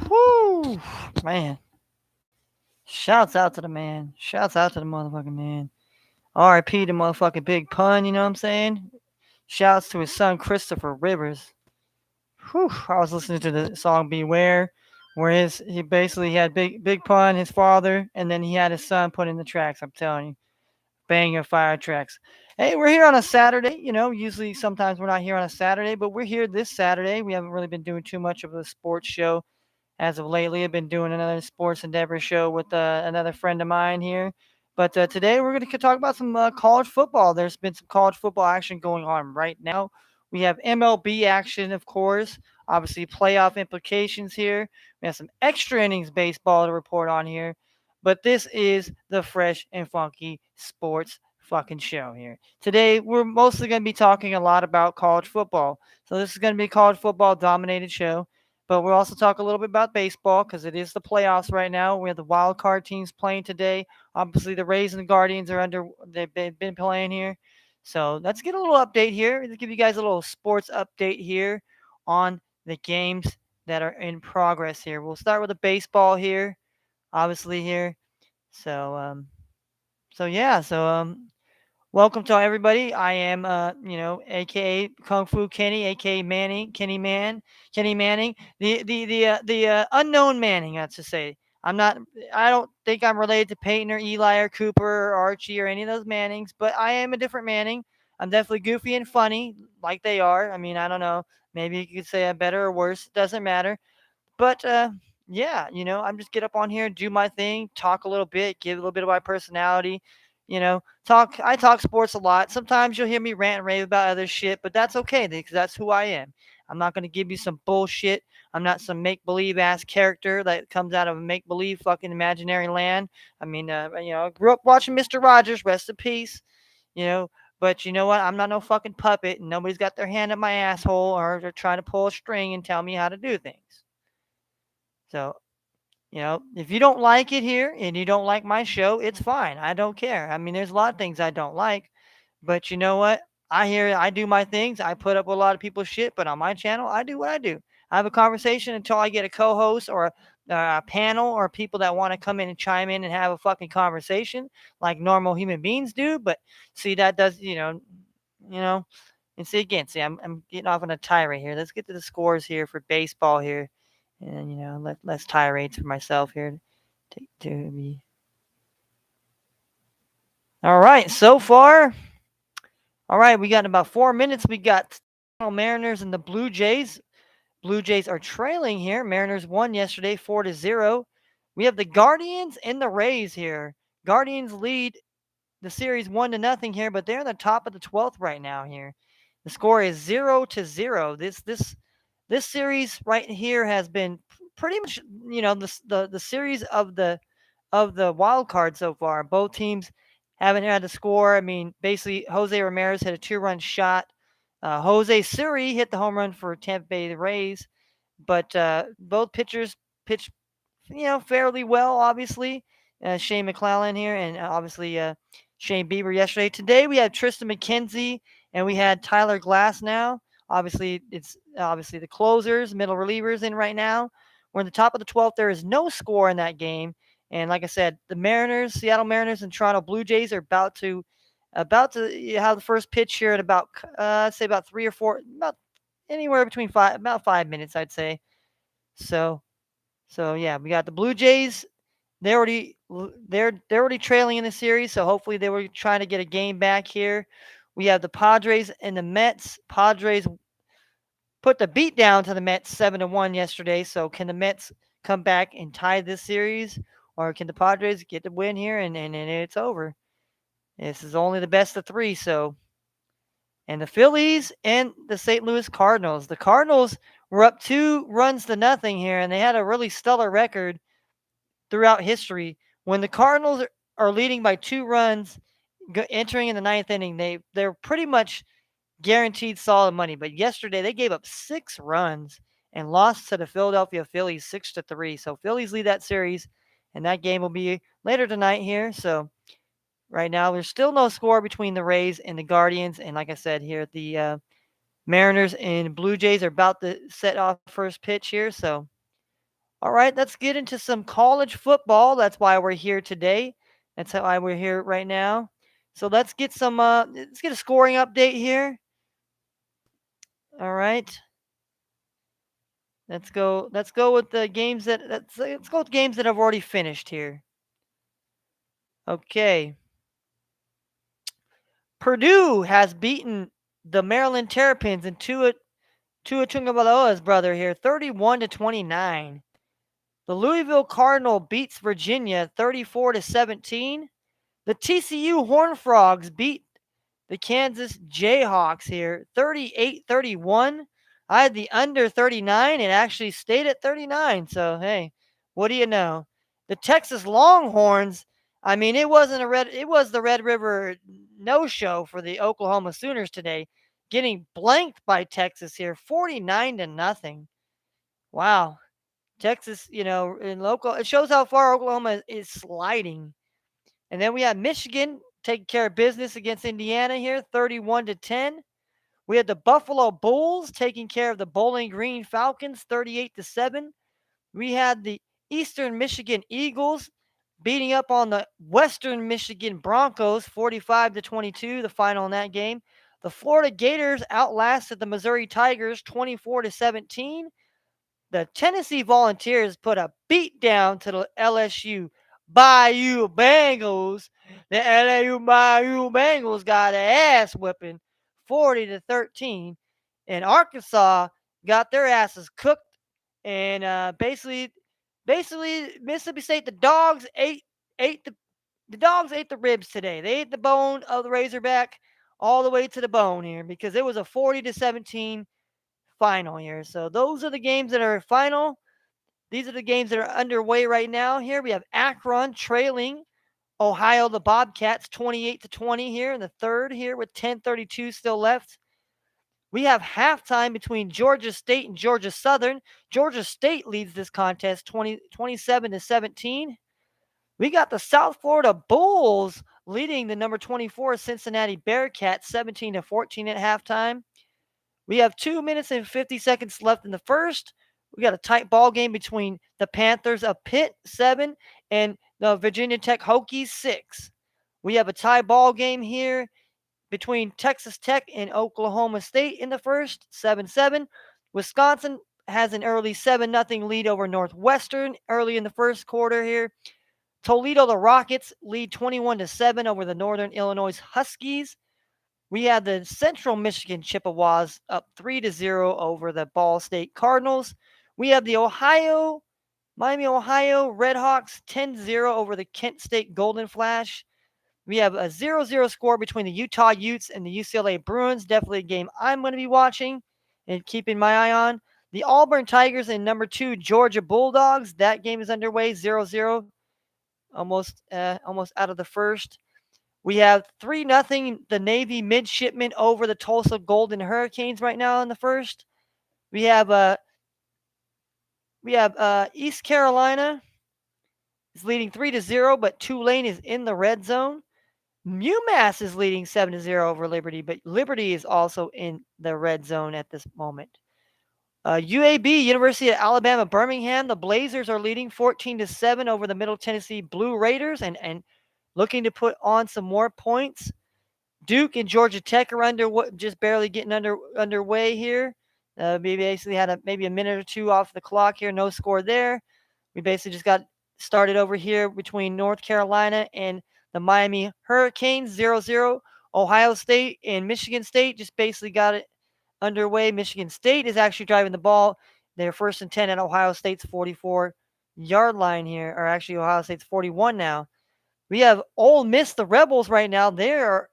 Whoo, man. Shouts out to the man. Shouts out to the motherfucking man. R.I.P. the motherfucking Big Pun, you know what I'm saying? Shouts to his son Christopher Rivers. Whew, I was listening to the song Beware, where he basically had Big Pun, his father, and then he had his son put in the tracks. I'm telling you, banger fire tracks. Hey, we're here on a Saturday. Usually sometimes we're not here on a Saturday, but we're here this Saturday. We haven't really been doing too much of a sports show as of lately. I've been doing another sports endeavor show with another friend of mine here. But today we're going to talk about some college football. There's been some college football action going on right now. We have MLB action, of course, obviously playoff implications here. We have some extra innings baseball to report on here. But this is the Fresh and Funky Sports fucking show here. Today we're mostly going to be talking a lot about college football. So this is going to be a college football dominated show. But we'll also talk a little bit about baseball because it is the playoffs right now. We have the wild card teams playing today. Obviously, the Rays and the Guardians they've been playing here. So let's get a little update here. Let's give you guys a little sports update here on the games that are in progress here. We'll start with the baseball here, obviously here. So, welcome to everybody. I am, aka Kung Fu Kenny, aka Manning, Kenny Manning, the unknown Manning. That's to say, I'm not. I don't think I'm related to Peyton or Eli or Cooper or Archie or any of those Mannings, but I am a different Manning. I'm definitely goofy and funny, like they are. I mean, I don't know. Maybe you could say I'm better or worse. It doesn't matter. But yeah, I'm just get up on here, do my thing, talk a little bit, give a little bit of my personality. Talk. I talk sports a lot. Sometimes you'll hear me rant and rave about other shit, but that's okay because that's who I am. I'm not gonna give you some bullshit. I'm not some make believe ass character that comes out of a make believe fucking imaginary land. I mean, I grew up watching Mister Rogers, rest in peace. You know, but you know what? I'm not no fucking puppet, and nobody's got their hand up my asshole or they're trying to pull a string and tell me how to do things. So, if you don't like it here and you don't like my show, it's fine. I don't care. I mean, there's a lot of things I don't like, but you know what? I do my things. I put up with a lot of people's shit, but on my channel, I do what I do. I have a conversation until I get a co-host or a panel or people that want to come in and chime in and have a fucking conversation like normal human beings do. But see, that does, you know, and see again, I'm getting off on a tirade here. Let's get to the scores here for baseball here, and less tirades for myself here to be. All right, so far, all right, we got in about 4 minutes. We got Mariners and the Blue Jays. Blue Jays are trailing here. Mariners won yesterday 4-0. We have the Guardians and the Rays here. Guardians lead the series 1-0 here, but they're in the top of the 12th right now here. The score is 0-0. This series right here has been pretty much, the series of the wild card so far. Both teams haven't had to score. I mean, basically, Jose Ramirez hit a 2-run shot. Jose Siri hit the home run for Tampa Bay Rays, but both pitchers pitched, fairly well. Obviously, Shane McClellan here, and obviously Shane Bieber yesterday. Today we had Tristan McKenzie and we had Tyler Glass now. Obviously, it's obviously the closers, middle relievers in right now. We're in the top of the 12th. There is no score in that game. And like I said, the Mariners, Seattle Mariners, and Toronto Blue Jays are about to have the first pitch here at about I'd say about 3 or 4, about anywhere between about 5 minutes, I'd say. So yeah, we got the Blue Jays. They're already trailing in the series, so hopefully they were trying to get a game back here. We have the Padres and the Mets. Padres put the beat down to the Mets 7-1 yesterday. So can the Mets come back and tie this series, or can the Padres get the win here and it's over? This is only the best of three. So, and the Phillies and the St. Louis Cardinals. The Cardinals were up 2-0 here, and they had a really stellar record throughout history. When the Cardinals are leading by 2 runs, entering in the ninth inning, they're pretty much guaranteed solid money. But yesterday they gave up 6 runs and lost to the Philadelphia Phillies 6-3. So Phillies lead that series, and that game will be later tonight here. So right now there's still no score between the Rays and the Guardians. And like I said here, the Mariners and Blue Jays are about to set off first pitch here. So All right, let's get into some college football. That's why we're here today. That's why we're here right now. So let's get a scoring update here. All right. Let's go with the games let's go with games that have already finished here. Okay. Purdue has beaten the Maryland Terrapins and Tua Tagovailoa's brother here 31-29. The Louisville Cardinal beats Virginia 34-17. The TCU Horned Frogs beat the Kansas Jayhawks here 38-31. I had the under 39. It actually stayed at 39. So, hey, what do you know? The Texas Longhorns, I mean, it was the Red River no-show for the Oklahoma Sooners today, getting blanked by Texas here 49 to nothing. Wow. Texas, in local, it shows how far Oklahoma is sliding. And then we have Michigan taking care of business against Indiana here, 31-10. We had the Buffalo Bulls taking care of the Bowling Green Falcons, 38-7. We had the Eastern Michigan Eagles beating up on the Western Michigan Broncos, 45-22, the final in that game. The Florida Gators outlasted the Missouri Tigers, 24-17. The Tennessee Volunteers put a beat down to the LSU Bayou Bengals. The LSU Bayou Bengals got an ass whipping 40-13. And Arkansas got their asses cooked. And basically Mississippi State, the dogs ate the ribs today. They ate the bone of the Razorback all the way to the bone here because it was a 40-17 final here. So those are the games that are final. These are the games that are underway right now. Here we have Akron trailing Ohio the Bobcats 28-20 here in the third here with 10:32 still left. We have halftime between Georgia State and Georgia Southern. Georgia State leads this contest 27-17. We got the South Florida Bulls leading the number 24 Cincinnati Bearcats 17-14 at halftime. We have 2 minutes and 50 seconds left in the first. We got a tight ball game between the Panthers of Pitt 7 and the Virginia Tech Hokies 6. We have a tie ball game here between Texas Tech and Oklahoma State in the first 7-7. Wisconsin has an early 7-0 lead over Northwestern early in the first quarter here. Toledo the Rockets lead 21-7 over the Northern Illinois Huskies. We had the Central Michigan Chippewas up 3-0 over the Ball State Cardinals. We have the Miami, Ohio Redhawks 10-0 over the Kent State Golden Flash. We have a 0-0 score between the Utah Utes and the UCLA Bruins. Definitely a game I'm going to be watching and keeping my eye on. The Auburn Tigers and number 2 Georgia Bulldogs. That game is underway, 0-0, almost out of the first. We have 3-0 the Navy Midshipmen over the Tulsa Golden Hurricanes right now in the first. We have East Carolina is leading 3-0, but Tulane is in the red zone. UMass is leading 7-0 over Liberty, but Liberty is also in the red zone at this moment. UAB, University of Alabama, Birmingham, the Blazers are leading 14-7 over the Middle Tennessee Blue Raiders and looking to put on some more points. Duke and Georgia Tech are just barely getting underway here. We basically had maybe a minute or two off the clock here. No score there. We basically just got started over here between North Carolina and the Miami Hurricanes, 0-0. Ohio State and Michigan State just basically got it underway. Michigan State is actually driving the ball. They're 1st and 10 at Ohio State's 44-yard line here, or actually Ohio State's 41 now. We have Ole Miss, the Rebels right now. They have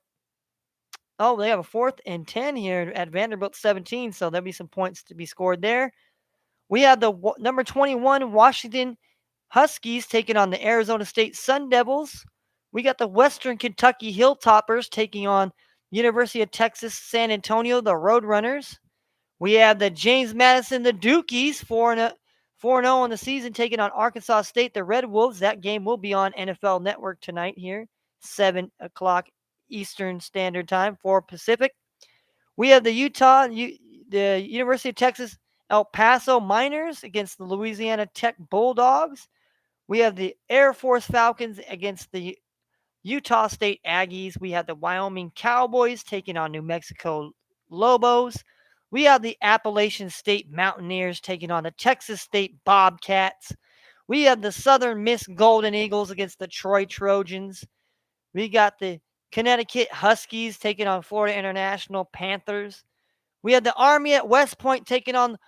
a 4th and 10 here at Vanderbilt 17, so there'll be some points to be scored there. We have the number 21 Washington Huskies taking on the Arizona State Sun Devils. We got the Western Kentucky Hilltoppers taking on University of Texas San Antonio, the Roadrunners. We have the James Madison, the Dukies, 4-0 in the season, taking on Arkansas State, the Red Wolves. That game will be on NFL Network tonight here, 7 o'clock Eastern Standard Time, 4 Pacific. We have the University of Texas El Paso Miners against the Louisiana Tech Bulldogs. We have the Air Force Falcons against the Utah State Aggies. We have the Wyoming Cowboys taking on New Mexico Lobos. We have the Appalachian State Mountaineers taking on the Texas State Bobcats. We have the Southern Miss Golden Eagles against the Troy Trojans. We got the Connecticut Huskies taking on Florida International Panthers. We had the Army at West Point taking on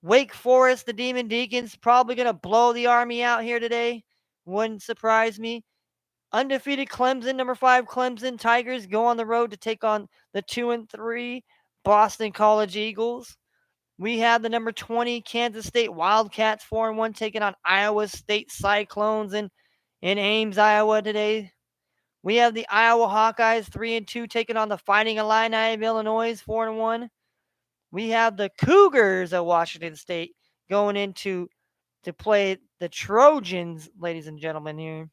Wake Forest, the Demon Deacons. Probably going to blow the Army out here today. Wouldn't surprise me. Undefeated Clemson, number 5 Clemson Tigers go on the road to take on the 2-3 Boston College Eagles. We have the number 20 Kansas State Wildcats 4-1 taking on Iowa State Cyclones in Ames, Iowa today. We have the Iowa Hawkeyes 3-2 taking on the Fighting Illini of Illinois 4-1. We have the Cougars of Washington State going into to play the Trojans, ladies and gentlemen, here.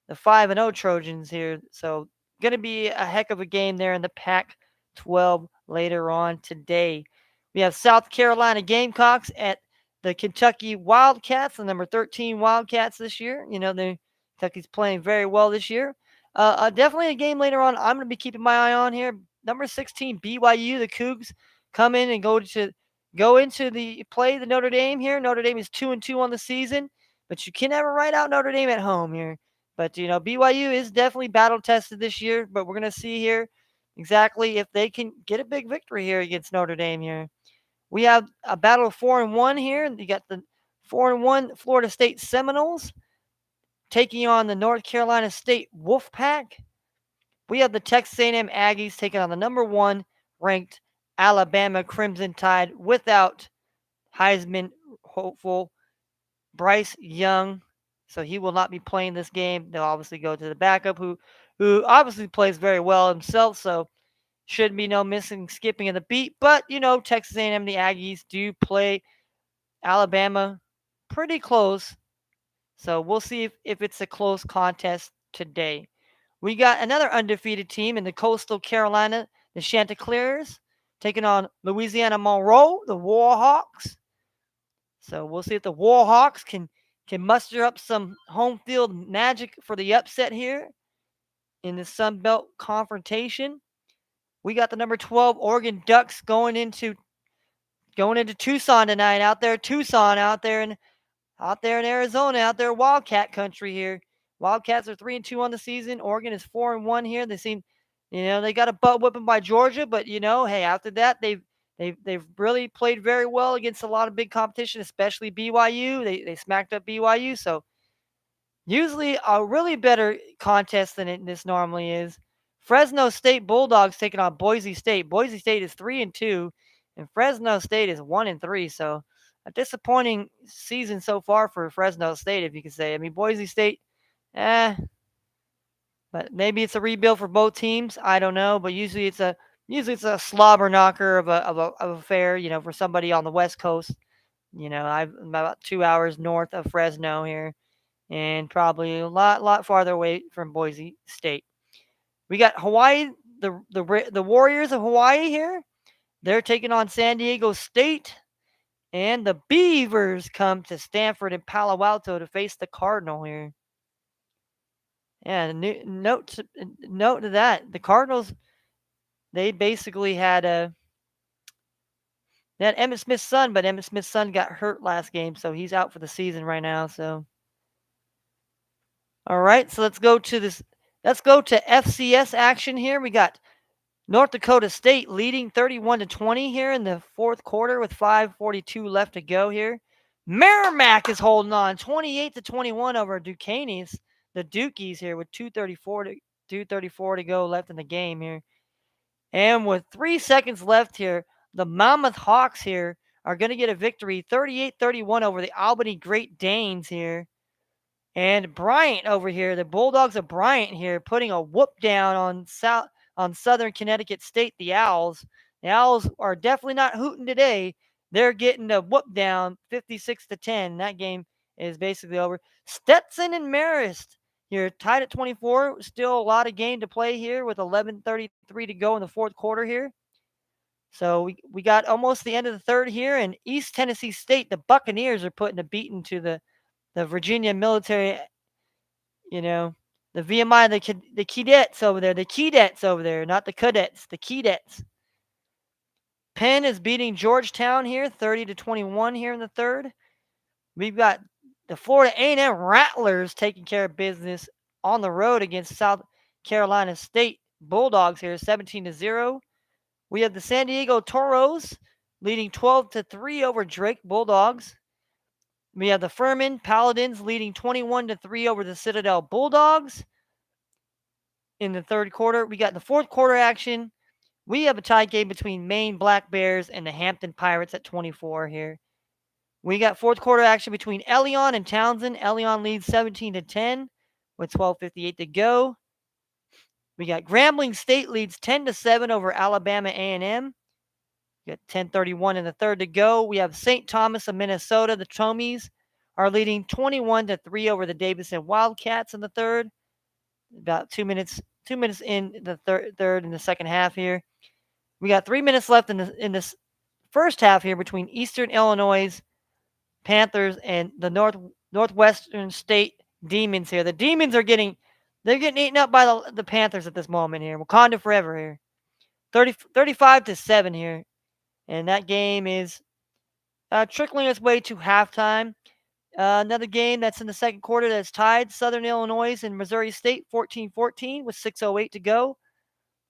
The 5-0 Trojans here. So, going to be a heck of a game there in the Pac 12 later on today. We have South Carolina Gamecocks at the Kentucky Wildcats, the number 13 Wildcats this year. Kentucky's playing very well this year. Definitely a game later on I'm going to be keeping my eye on here. Number 16 BYU, the Cougs come in and go into the play the Notre Dame here. Notre Dame is 2-2 on the season, but you can never write out Notre Dame at home here. But BYU is definitely battle tested this year. But we're going to see here exactly if they can get a big victory here against Notre Dame here. We have a battle of 4-1 here. You got the 4-1 Florida State Seminoles taking on the North Carolina State Wolfpack. We have the Texas A&M Aggies taking on the number 1 ranked Alabama Crimson Tide without Heisman hopeful Bryce Young. So he will not be playing this game. They'll obviously go to the backup who obviously plays very well himself. So should be no missing, skipping of the beat. But, Texas A&M, the Aggies do play Alabama pretty close. So we'll see if it's a close contest today. We got another undefeated team in the Coastal Carolina, the Chanticleers, taking on Louisiana Monroe, the Warhawks. So we'll see if the Warhawks can muster up some home field magic for the upset here in the Sun Belt confrontation. We got the number 12 Oregon Ducks going into Tucson tonight. Out there in Arizona, out there Wildcat country here. Wildcats are 3-2 on the season. Oregon is 4-1 here. They seem, they got a butt whipping by Georgia, but hey, after that they've really played very well against a lot of big competition, especially BYU. They smacked up BYU, so usually a really better contest than this normally is. Fresno State Bulldogs taking on Boise State. Boise State is 3-2, and Fresno State is 1-3. So a disappointing season so far for Fresno State, if you could say. I mean, Boise State, but maybe it's a rebuild for both teams. I don't know, but usually it's a slobber knocker of a affair. For somebody on the West Coast. I'm about 2 hours north of Fresno here, and probably a lot farther away from Boise State. We got Hawaii, the Warriors of Hawaii here. They're taking on San Diego State, and the Beavers come to Stanford and Palo Alto to face the Cardinal here. Yeah, note to that, the Cardinals, they basically had Emmitt Smith's son, but Emmitt Smith's son got hurt last game, so he's out for the season right now. So, all right, so let's go to FCS action here. We got North Dakota State leading 31-20 here in the fourth quarter with 5:42 left to go here. Merrimack is holding on 28-21 over Duquesnes, the Dukies here with 2:34 to go left in the game here. And with 3 seconds left here, the Monmouth Hawks here are going to get a victory 38-31 over the Albany Great Danes here. And Bryant over here, the Bulldogs of Bryant here, putting a whoop down on Southern Connecticut State, the Owls. The Owls are definitely not hooting today. They're getting a whoop down 56-10. That game is basically over. Stetson and Marist here tied at 24. Still a lot of game to play here with 11:33 to go in the fourth quarter here. So we got almost the end of the third here, and East Tennessee State, the Buccaneers are putting a beating to the Virginia military, you know, the VMI, the Keydets over there, not the Cadets, the Keydets. Penn is beating Georgetown here, 30-21 here in the third. We've got the Florida A&M Rattlers taking care of business on the road against South Carolina State Bulldogs here, 17-0. We have the San Diego Toros leading 12-3 over Drake Bulldogs. We have the Furman Paladins leading 21-3 over the Citadel Bulldogs. In the third quarter, we got the fourth quarter action. We have a tie game between Maine Black Bears and the Hampton Pirates at 24 here. We got fourth quarter action between Elion and Townsend. Elion leads 17-10 with 12:58 to go. We got Grambling State leads 10-7 over Alabama A&M. We got 10:31 in the third to go. We have St. Thomas of Minnesota. The Tomies are leading 21-3 over the Davidson Wildcats in the third. About 2 minutes in the third in the second half here. We got 3 minutes left in this first half here between Eastern Illinois Panthers and the Northwestern State Demons here. The Demons are getting eaten up by the Panthers at this moment here. Wakanda forever here. 35-7 here. And that game is trickling its way to halftime. Another game that's in the second quarter that's tied. Southern Illinois and Missouri State 14-14 with 6:08 to go.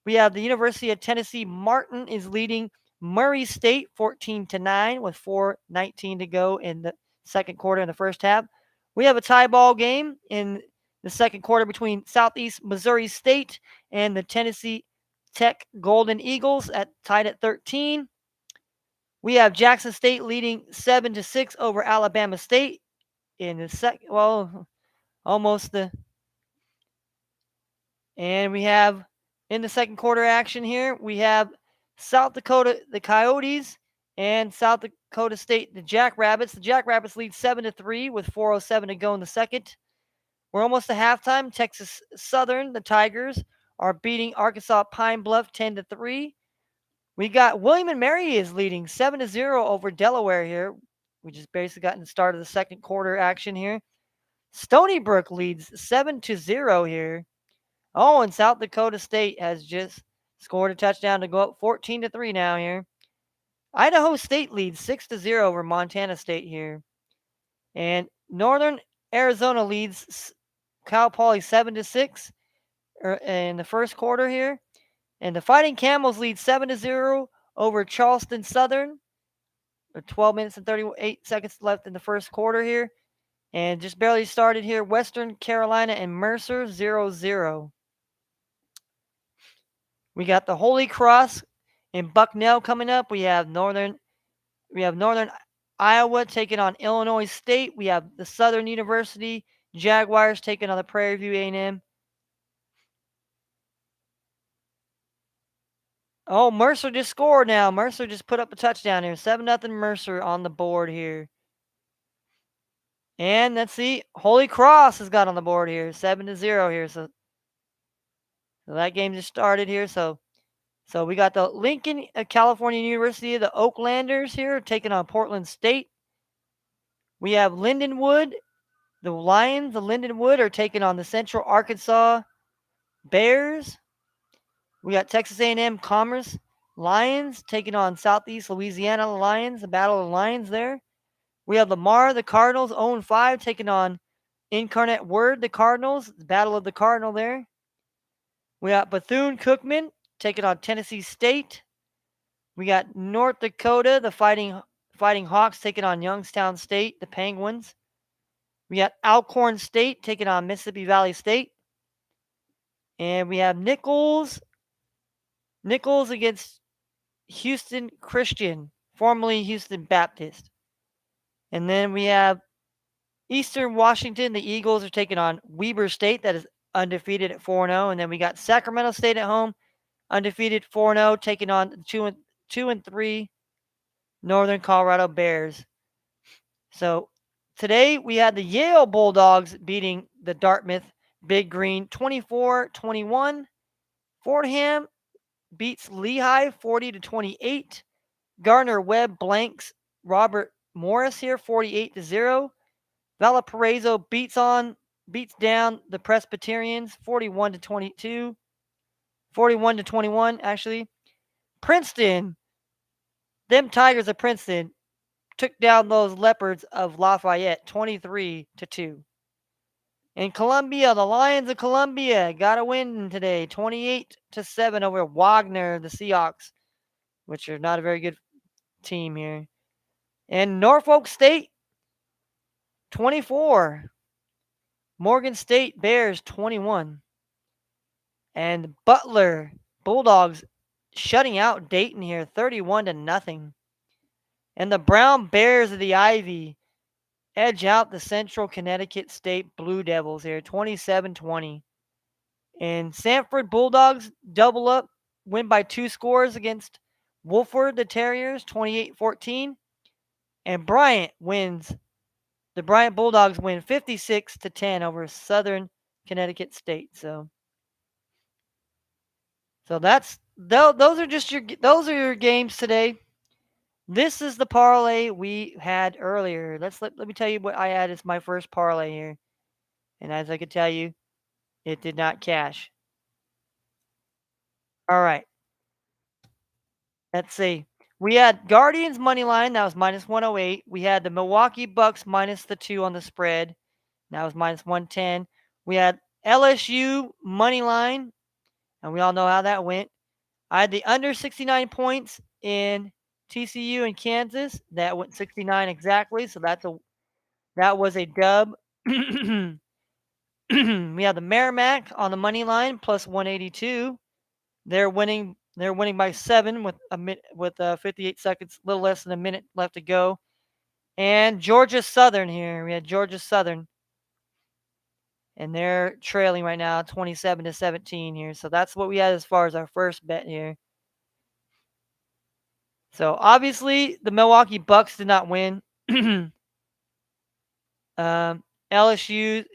We have the University of Tennessee Martin is leading Murray State 14-9 with 4:19 to go in the second quarter in the first half. We have a tie ball game in the second quarter between Southeast Missouri State and the Tennessee Tech Golden Eagles tied at 13. We have Jackson State leading 7-6 over Alabama State in the second. Well, almost the. And we have in the second quarter action here, we have South Dakota, the Coyotes, and South Dakota State, the Jackrabbits. The Jackrabbits lead 7-3 with 4:07 to go in the second. We're almost to halftime. Texas Southern, the Tigers, are beating Arkansas Pine Bluff 10-3. We got William and Mary is leading 7-0 over Delaware here. We just basically gotten the start of the second quarter action here. Stony Brook leads 7-0 here. Oh, and South Dakota State has just scored a touchdown to go up 14-3 now here. Idaho State leads 6-0 over Montana State here. And Northern Arizona leads Cal Poly 7-6 in the first quarter here. And the Fighting Camels lead 7-0 over Charleston Southern. 12 minutes and 38 seconds left in the first quarter here. And just barely started here, Western Carolina and Mercer 0-0. We got the Holy Cross in Bucknell coming up. We have Northern Iowa taking on Illinois State. We have the Southern University Jaguars taking on the Prairie View A&M. Oh, Mercer just scored now. Mercer just put up a touchdown here. 7-0 Mercer on the board here. And let's see, Holy Cross has got on the board here, 7-0 here. So that game just started here. So we got the Lincoln California University, the Oaklanders here taking on Portland State. We have Lindenwood, the Lions of Lindenwood are taking on the Central Arkansas Bears. We got Texas A&M Commerce Lions taking on Southeast Louisiana Lions, the Battle of the Lions there. We have Lamar, the Cardinals, 0-5, taking on Incarnate Word, the Cardinals, the Battle of the Cardinal there. We got Bethune-Cookman taking on Tennessee State. We got North Dakota, the Fighting Hawks, taking on Youngstown State, the Penguins. We got Alcorn State taking on Mississippi Valley State. And we have Nichols against Houston Christian, formerly Houston Baptist. And then we have Eastern Washington. The Eagles are taking on Weber State, that is undefeated at 4-0. And then we got Sacramento State at home, undefeated 4-0, taking on 2-3 Northern Colorado Bears. So today we had the Yale Bulldogs beating the Dartmouth Big Green 24-21. Fordham beats Lehigh 40-28. Gardner Webb blanks Robert Morris here, 48-0. Valparaiso beats down the Presbyterians, 41-22. 41-21, actually. Princeton, them Tigers of Princeton took down those Leopards of Lafayette, 23-2. In Columbia, the Lions of Columbia got a win today, 28-7 over Wagner, the Seahawks, which are not a very good team here. And Norfolk State, 24. Morgan State Bears, 21. And Butler Bulldogs shutting out Dayton here, 31-0. And the Brown Bears of the Ivy edge out the Central Connecticut State Blue Devils here, 27-20. And Sanford Bulldogs double up, win by 2 scores against Wolford, the Terriers, 28-14. And Bryant wins. The Bryant Bulldogs win 56-10 over Southern Connecticut State. So those are your games today. This is the parlay we had earlier. Let me tell you what I had as my first parlay here. And as I could tell you, it did not cash. All right. Let's see. We had Guardians money line, that was minus 108. We had the Milwaukee Bucks minus the 2 on the spread. That was minus 110. We had LSU money line, and we all know how that went. I had the under 69 points in TCU and Kansas. That went 69 exactly, so that was a dub. We had the Merrimack on the money line plus 182. They're winning by 7 with 58 seconds, a little less than a minute left to go. And Georgia Southern here. We had Georgia Southern. And they're trailing right now 27-17 here. So that's what we had as far as our first bet here. So obviously the Milwaukee Bucks did not win. LSU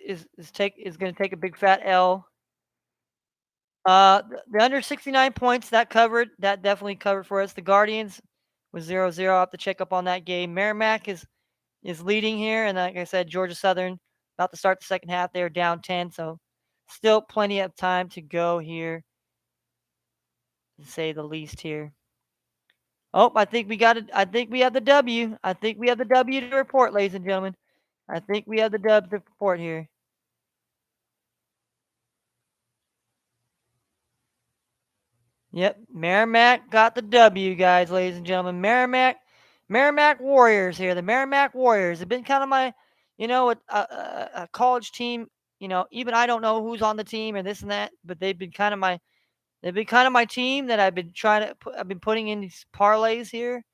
is going to take a big fat L. The under 69 points that definitely covered for us. The Guardians was 0-0. I'll have to check up on that game. Merrimack is leading here, and like I said, Georgia Southern about to start the second half. They're down 10, so still plenty of time to go here, to say the least here. Oh, I think we got it. I think we have the W. I think we have the W to report, ladies and gentlemen. I think we have the dub to report here. Yep, Merrimack got the W, guys, ladies and gentlemen. Merrimack Warriors here. The Merrimack Warriors have been kind of my, a college team. Even I don't know who's on the team or this and that, but they've been kind of my team that I've been I've been putting in these parlays here,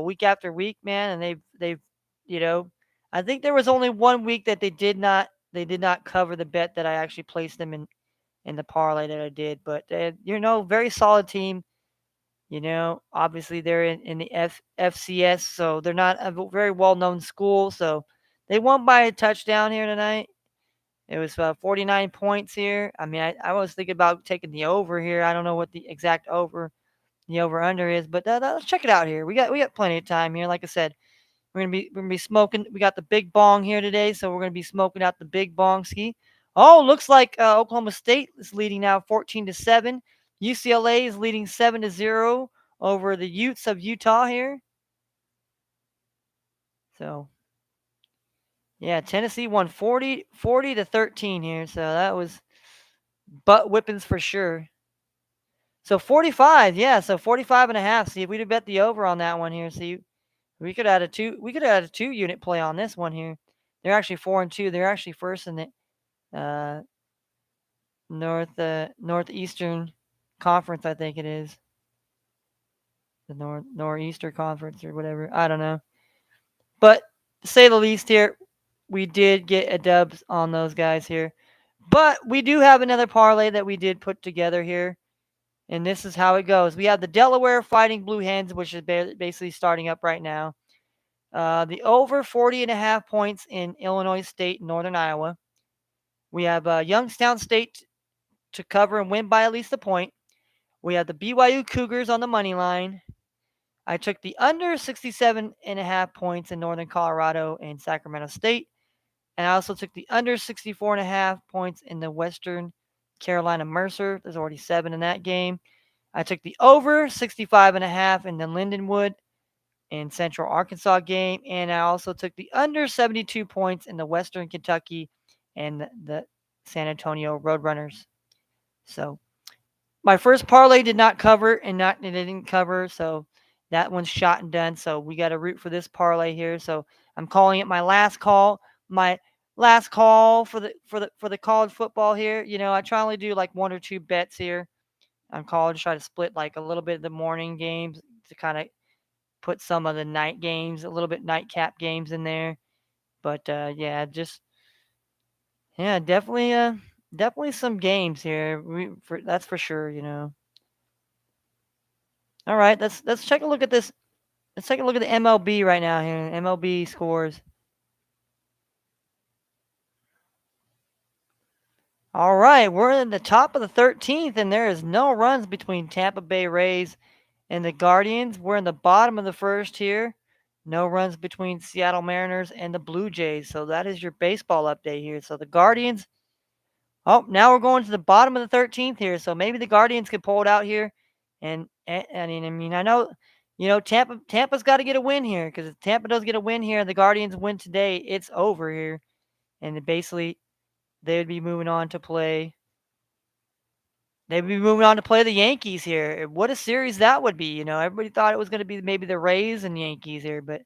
week after week, man, and they've, I think there was only 1 week that they did not cover the bet that I actually placed them in the parlay that I did. But very solid team. Obviously they're in the FCS, so they're not a very well-known school. So they won by a touchdown here tonight. It was 49 points here. I mean, I was thinking about taking the over here. I don't know what the exact the over under is, but let's check it out here. We got plenty of time here. Like I said, we're gonna be smoking. We got the big bong here today, so we're gonna be smoking out the big bong ski. Oh, looks like Oklahoma State is leading now 14-7. UCLA is leading 7-0 over the Utes of Utah here. So, yeah, Tennessee won 40-13 here. So that was butt whippings for sure. So 45, yeah, so 45.5. See, if we'd have bet the over on that one here, see, we could add a 2-unit play on this one here. They're actually 4-2. They're actually first in the Northeastern Conference, I think it is. The Northeastern Conference or whatever. I don't know. But to say the least here, we did get a dubs on those guys here. But we do have another parlay that we did put together here. And this is how it goes. We have the Delaware Fighting Blue Hens, which is basically starting up right now. The over 40.5 points in Illinois State and Northern Iowa. We have Youngstown State to cover and win by at least a point. We have the BYU Cougars on the money line. I took the under 67.5 points in Northern Colorado and Sacramento State. And I also took the under 64.5 points in the Western Carolina Mercer. There's already 7 in that game. I took the over 65.5 in the Lindenwood and Central Arkansas game. And I also took the under 72 points in the Western Kentucky and the San Antonio Roadrunners. So my first parlay did not cover, and it didn't cover, so that one's shot and done. So we got to root for this parlay here. So I'm calling it my last call. My last call for the college football here. I try only do like one or two bets here on college. Try to split like a little bit of the morning games to kind of put some of the night games, a little bit nightcap games in there. But definitely some games here. That's for sure. All right, let's take a look at this. Let's take a look at the MLB right now here. MLB scores. All right, we're in the top of the 13th, and there is no runs between Tampa Bay Rays and the Guardians. We're in the bottom of the first here. No runs between Seattle Mariners and the Blue Jays. So that is your baseball update here. So the Guardians. Oh, now we're going to the bottom of the 13th here. So maybe the Guardians could pull it out here. And I know, Tampa's got to get a win here, because if Tampa does get a win here and the Guardians win today, it's over here. And basically, they would be moving on to play. They'd be moving on to play the Yankees here. What a series that would be. Everybody thought it was going to be maybe the Rays and Yankees here, but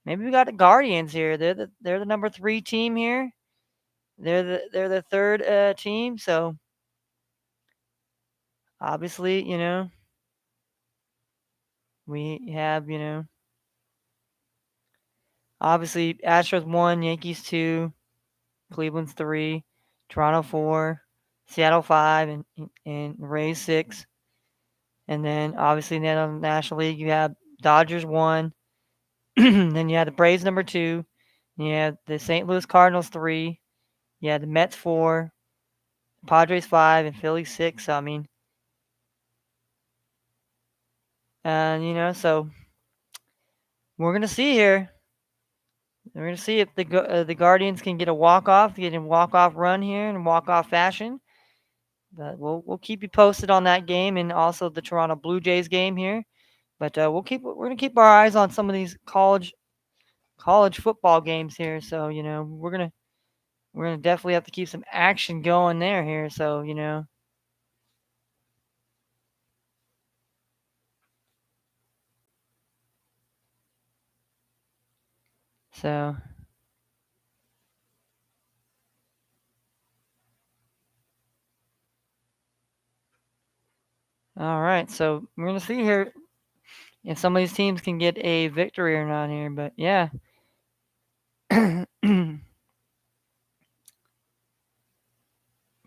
maybe we got the Guardians here. They're the number 3 team here. They're the third team. So obviously, we have, obviously Astros 1, Yankees 2, Cleveland's 3, Toronto 4, Seattle 5, and Rays 6. And then obviously in the National League you have Dodgers 1, then you have the Braves number 2, you have the St. Louis Cardinals 3, you have the Mets 4, Padres 5, and Philly 6. So, I mean, so we're gonna see here. We're gonna see if the Guardians can get a walk-off run here in walk-off fashion. But we'll keep you posted on that game, and also the Toronto Blue Jays game here. But we're gonna keep our eyes on some of these college football games here. So we're gonna definitely have to keep some action going there here. So so. All right, so we're gonna see here if some of these teams can get a victory or not here. But yeah,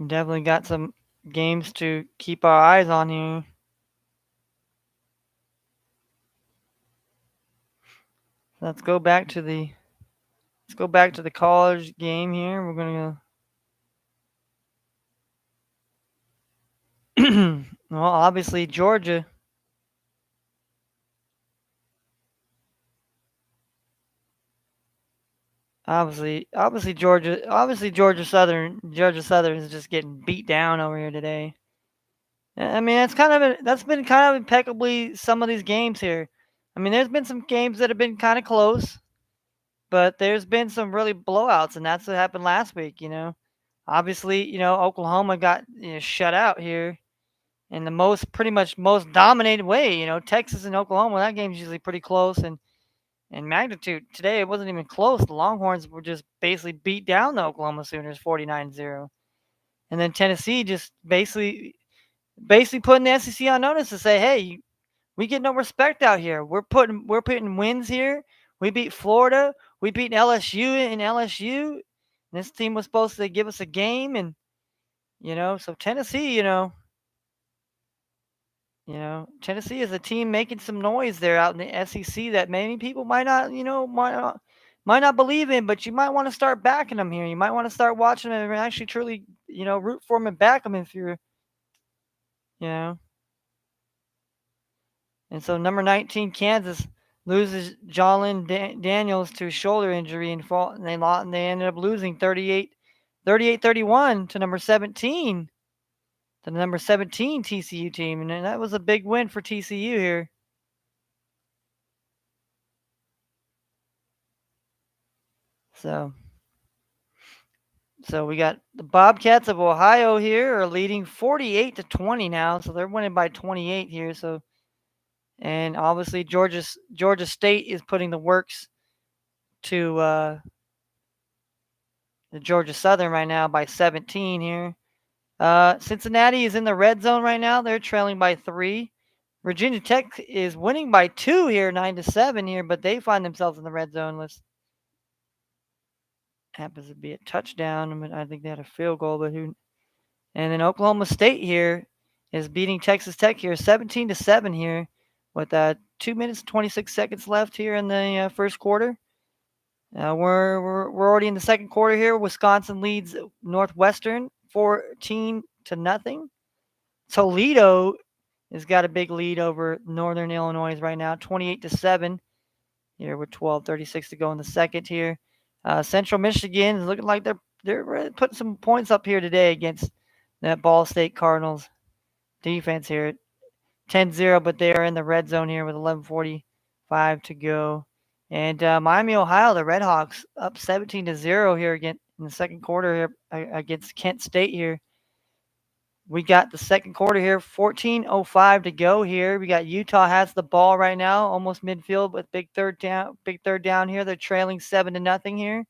definitely got some games to keep our eyes on here. Let's go back to the college game here. We're gonna go. Well, obviously Georgia. Georgia Southern is just getting beat down over here today. I mean, that's been kind of impeccably some of these games here. I mean, there's been some games that have been kind of close, but there's been some really blowouts, and that's what happened last week. Obviously, Oklahoma got shut out here in the pretty much most dominated way. Texas and Oklahoma, that game's usually pretty close, and magnitude. Today, it wasn't even close. The Longhorns were just basically beat down the Oklahoma Sooners 49-0. And then Tennessee just basically putting the SEC on notice to say, hey, we get no respect out here. We're putting wins here. We beat Florida. We beat LSU in LSU. This team was supposed to give us a game, and so Tennessee, Tennessee is a team making some noise there out in the SEC that many people might not believe in, but you might want to start backing them here. You might want to start watching them and actually truly, root for them and back them if you're, you know. And so number 19, Kansas, loses Jalen Daniels to shoulder injury and fall, and they ended up losing 38-31 to number 17, to the number 17 TCU team, and that was a big win for TCU here. So we got the Bobcats of Ohio here are leading 48-20 now, so they're winning by 28 here. So, and obviously Georgia State is putting the works to the Georgia Southern right now by 17 here. Cincinnati is in the red zone right now. They're trailing by 3. Virginia Tech is winning by 2 here, 9-7 here, but they find themselves in the red zone. Happens to be a touchdown. I mean, I think they had a field goal, but who? And then Oklahoma State here is beating Texas Tech here, 17-7 here, with 2 minutes 26 seconds left here in the first quarter. We're already in the second quarter here. Wisconsin leads Northwestern 14-0. Toledo has got a big lead over Northern Illinois right now, 28-7. Here with 12:36 to go in the second here. Central Michigan is looking like they're putting some points up here today against that Ball State Cardinals defense here. 10-0, but they are in the red zone here with 11:45 to go. And Miami, Ohio, the Redhawks up 17-0 here again in the second quarter here against Kent State here. We got the second quarter here, 14:05 to go here. We got Utah has the ball right now, almost midfield with big third down here. They're trailing 7-0 here.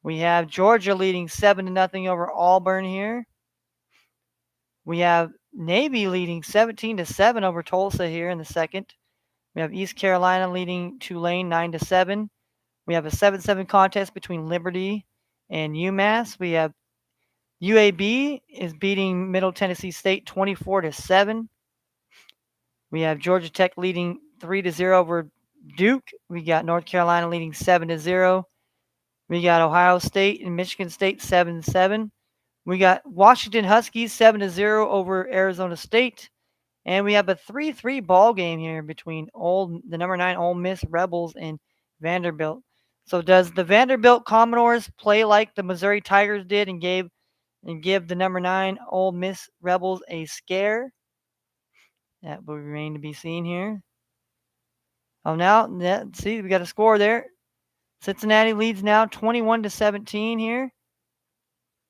We have Georgia leading 7-0 over Auburn here. We have Navy leading 17-7 over Tulsa here in the second. We have East Carolina leading Tulane 9-7. We have a 7-7 contest between Liberty and UMass. We have UAB is beating Middle Tennessee State 24-7. We have Georgia Tech leading 3-0 over Duke. We got North Carolina leading 7-0. We got Ohio State and Michigan State 7-7. We got Washington Huskies 7-0 over Arizona State. And we have a 3-3 ball game here between the number 9 Ole Miss Rebels and Vanderbilt. So does the Vanderbilt Commodores play like the Missouri Tigers did and give the number 9 Ole Miss Rebels a scare? That will remain to be seen here. Oh, now, see, we got a score there. Cincinnati leads now 21-17 here.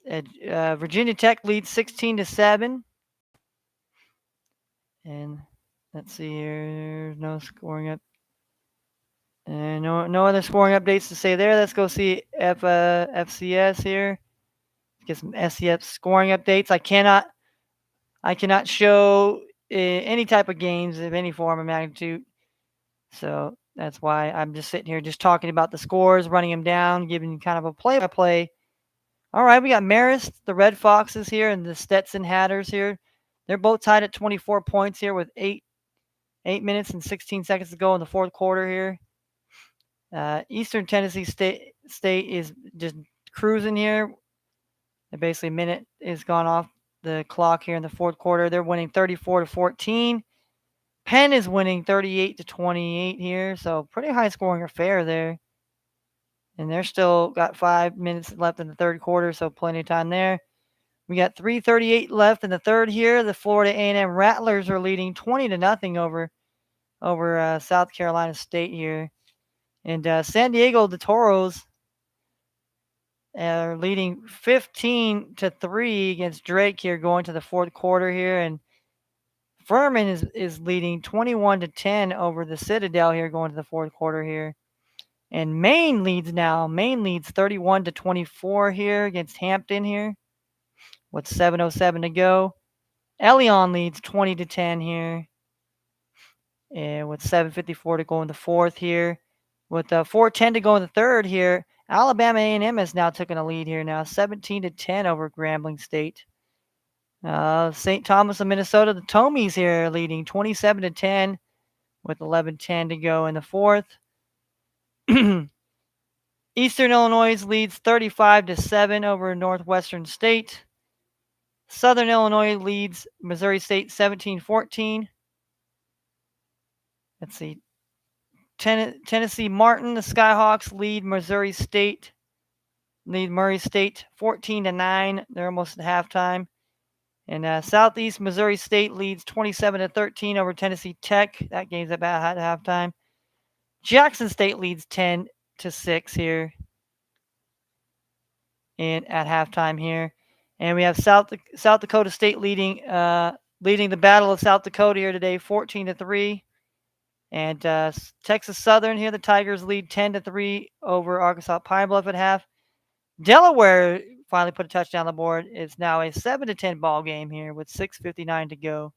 Virginia Tech leads 16-7. And let's see here. There's no scoring up. And no other scoring updates to say there. Let's go see FCS here. Get some SCS scoring updates. I cannot show any type of games of any form of magnitude. So that's why I'm just sitting here just talking about the scores, running them down, giving you kind of a play-by-play. All right, we got Marist, the Red Foxes here, and the Stetson Hatters here. They're both tied at 24 points here with 8 minutes and 16 seconds to go in the fourth quarter here. Eastern Tennessee State is just cruising here. Basically, a minute is gone off the clock here in the fourth quarter. They're winning 34-14. Penn is winning 38-28 here, so pretty high scoring affair there. And they're still got 5 minutes left in the third quarter, so plenty of time there. We got 3:38 left in the third here. The Florida A&M Rattlers are leading 20-0 over South Carolina State here. And San Diego, the Toros, are leading 15-3 against Drake here going to the fourth quarter here. And Furman is leading 21-10 over the Citadel here going to the fourth quarter here. And Maine leads now. Maine leads 31-24 here against Hampton here with 7:07 to go. Elion leads 20-10 here. And with 7:54 to go in the fourth here. With 4:10 to go in the third here, Alabama A&M has now taken a lead here now, 17-10 over Grambling State. St. Thomas of Minnesota, the Tomies here leading 27-10 with 11:10 to go in the fourth. Eastern Illinois leads 35-7 over Northwestern State. Southern Illinois leads Missouri State 17-14. Let's see. Tennessee Martin, the Skyhawks lead Missouri State. Lead Murray State 14-9. They're almost at halftime. And Southeast Missouri State leads 27-13 over Tennessee Tech. That game's about at halftime. Jackson State leads 10-6 here and at halftime here. And we have South Dakota State leading the Battle of South Dakota here today, 14-3. And Texas Southern here, the Tigers lead 10-3 over Arkansas Pine Bluff at half. Delaware finally put a touchdown on the board. It's now a 7-10 ball game here with 6:59 to go.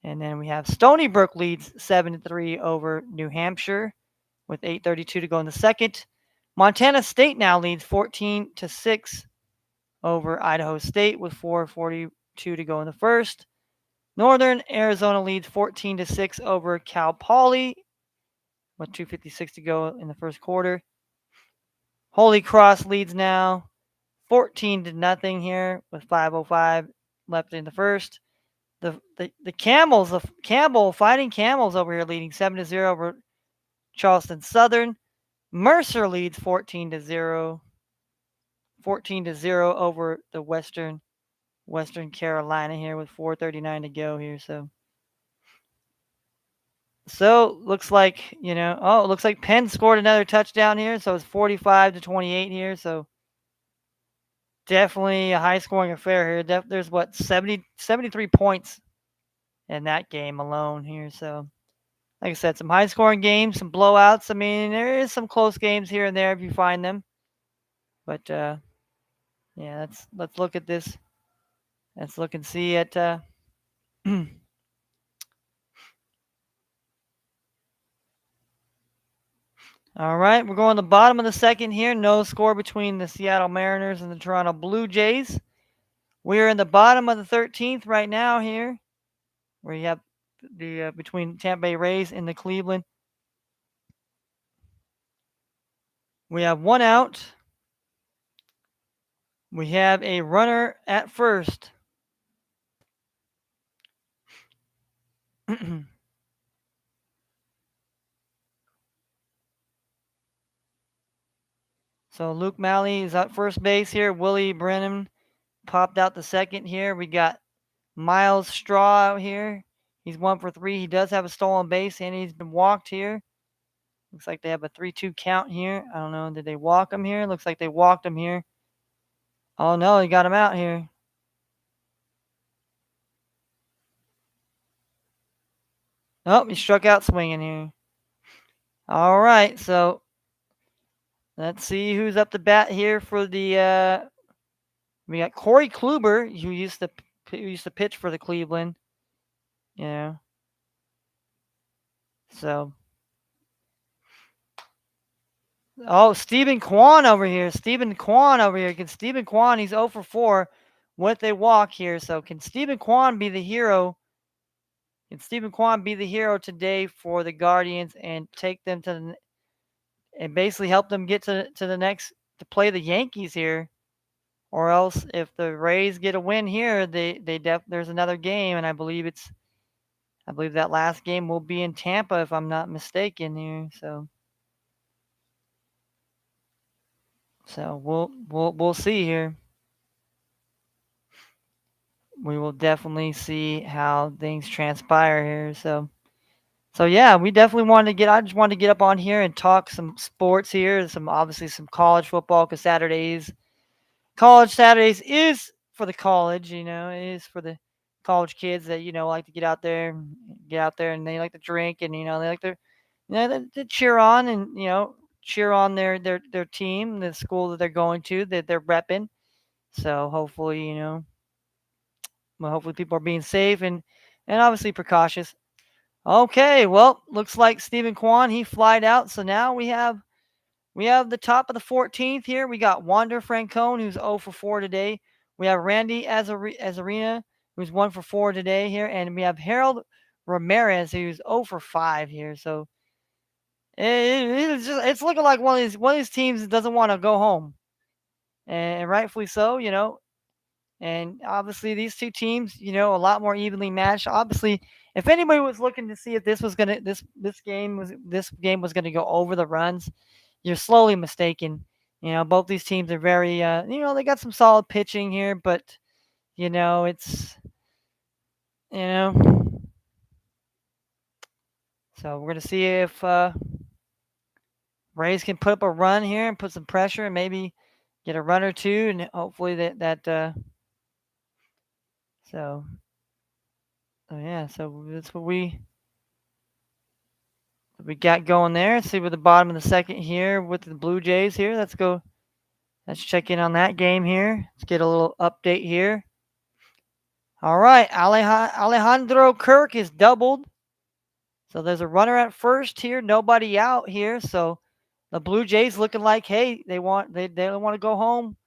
And then we have Stony Brook leads 7-3 over New Hampshire with 8:32 to go in the second. Montana State now leads 14-6 over Idaho State with 4:42 to go in the first. Northern Arizona leads 14-6 over Cal Poly with 2:56 to go in the first quarter. Holy Cross leads now 14-0 here with 5:05 left in the first. The Camels, the Fighting Camels over here leading 7-0 over Charleston Southern. Mercer leads 14-0 over the Western Carolina here with 4:39 to go here. So looks like, it looks like Penn scored another touchdown here. So it's 45-28 here. So definitely a high scoring affair here. There's 73 points in that game alone here. So like I said, some high scoring games, some blowouts. I mean, there is some close games here and there if you find them. But yeah, let's look at this. Let's look and see at all right, we're going to the bottom of the second here. No score between the Seattle Mariners and the Toronto Blue Jays. We're in the bottom of the 13th right now here, where you have the between Tampa Bay Rays and the Cleveland. We have one out. We have a runner at first. So Luke Malley is at first base here. Willie Brennan popped out the second here. We got Miles Straw out here. He's 1 for 3. He does have a stolen base, and he's been walked here. Looks like they have a 3-2 count here. I don't know. Did they walk him here? Looks like they walked him here. Oh, no. He got him out here. Oh, he struck out swinging here. All right. So let's see who's up to bat here for the we got Corey Kluber, who used to pitch for the Cleveland. Yeah. So Stephen Kwan over here. Can Stephen Kwan, he's 0 for 4 with a walk here. So can Stephen Kwan be the hero? Can Stephen Kwan be the hero today for the Guardians and take them and basically help them get to the next to play the Yankees here? Or else if the Rays get a win here, there's another game, and I believe that last game will be in Tampa if I'm not mistaken here. So we'll see here. We will definitely see how things transpire here. So yeah, we definitely wanted to get. I just wanted to get up on here and talk some sports here. Obviously some college football because college Saturdays is for the college. It is for the college kids that like to get out there and they like to drink and they like to to cheer on and cheer on their team, the school that they're going to, that they're repping. So hopefully hopefully people are being safe and obviously precautious. Okay, well, looks like Stephen Kwan, he flied out. So now we have the top of the 14th here. We got Wander Francone, who's 0 for 4 today. We have Randy Azarina, who's 1 for 4 today here. And we have Harold Ramirez, who's 0 for 5 here. So it's looking like one of these teams that doesn't want to go home. And rightfully so, And obviously, these two teams, a lot more evenly matched. Obviously, if anybody was looking to see if this game was gonna go over the runs, you're slowly mistaken. Both these teams are very, they got some solid pitching here, but it's, you know, so we're gonna see if Rays can put up a run here and put some pressure and maybe get a run or two, and hopefully so yeah, so that's what we got going there. Let's see what the bottom of the second here with the Blue Jays here. Let's go. Let's check in on that game here. Let's get a little update here. All right, Alejandro Kirk is doubled. So there's a runner at first here, nobody out here. So the Blue Jays looking like, hey, they don't want to go home.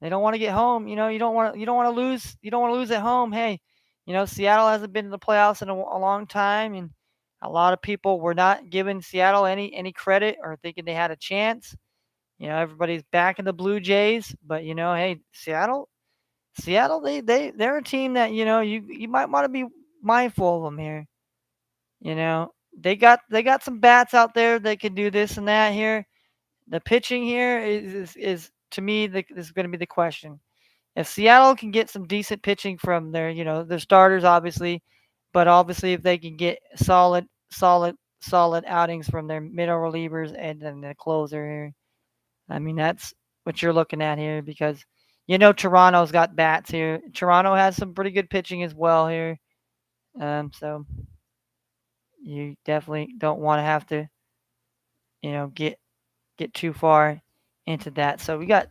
They don't want to get home. You don't want to lose. You don't want to lose at home. Hey, Seattle hasn't been in the playoffs in a long time, and a lot of people were not giving Seattle any credit or thinking they had a chance. Everybody's backing the Blue Jays, but hey, Seattle, they're a team that you might want to be mindful of them here. They got some bats out there that can do this and that here. The pitching here is to me this is going to be the question. If Seattle can get some decent pitching from their starters, obviously, but obviously if they can get solid outings from their middle relievers and then the closer here, I mean that's what you're looking at here because Toronto's got bats here. Toronto has some pretty good pitching as well here. So you definitely don't want to have to get too far into that. So we got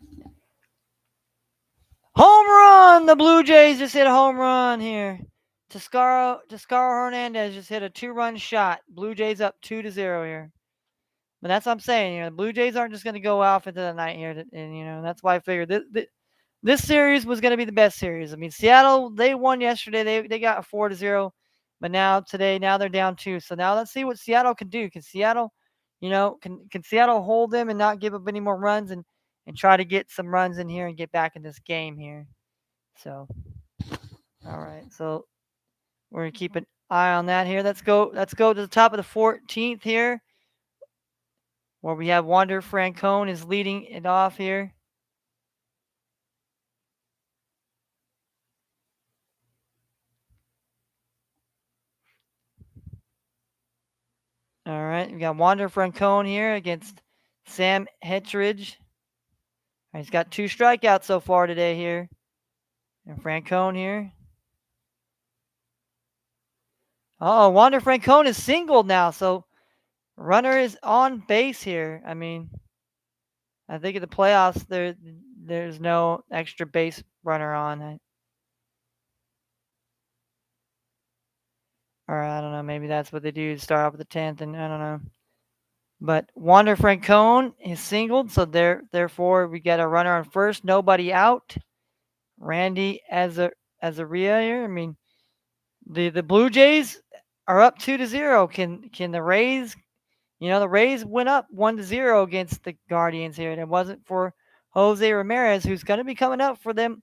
home run. The Blue Jays just hit a home run here. Toscaro Hernandez just hit a 2-run shot. Blue Jays up 2-0 here. But that's what I'm saying. The Blue Jays aren't just going to go off into the night here, and that's why I figured this series was going to be the best series. I mean, Seattle, they won yesterday. They got a 4-0, but now they're down 2. So now let's see what Seattle can do. Can Seattle, can Seattle hold them and not give up any more runs and try to get some runs in here and get back in this game here. So, all right. So we're gonna keep an eye on that here. Let's go to the top of the 14th here, where we have Wander Francone is leading it off here. All right, we got Wander Francone here against Sam Hetridge. He's got 2 strikeouts so far today here. And Francone here. Oh, Wander Francone is singled now, so runner is on base here. I mean, I think in the playoffs there's no extra base runner on. Or I don't know, maybe that's what they do, start off with the 10th, and I don't know. But Wander Francone is singled, so therefore we get a runner on first, nobody out. Randy Azaria here. I mean, the Blue Jays are up 2-0. Can the Rays? The Rays went up 1-0 against the Guardians here, and it wasn't for Jose Ramirez, who's going to be coming up for them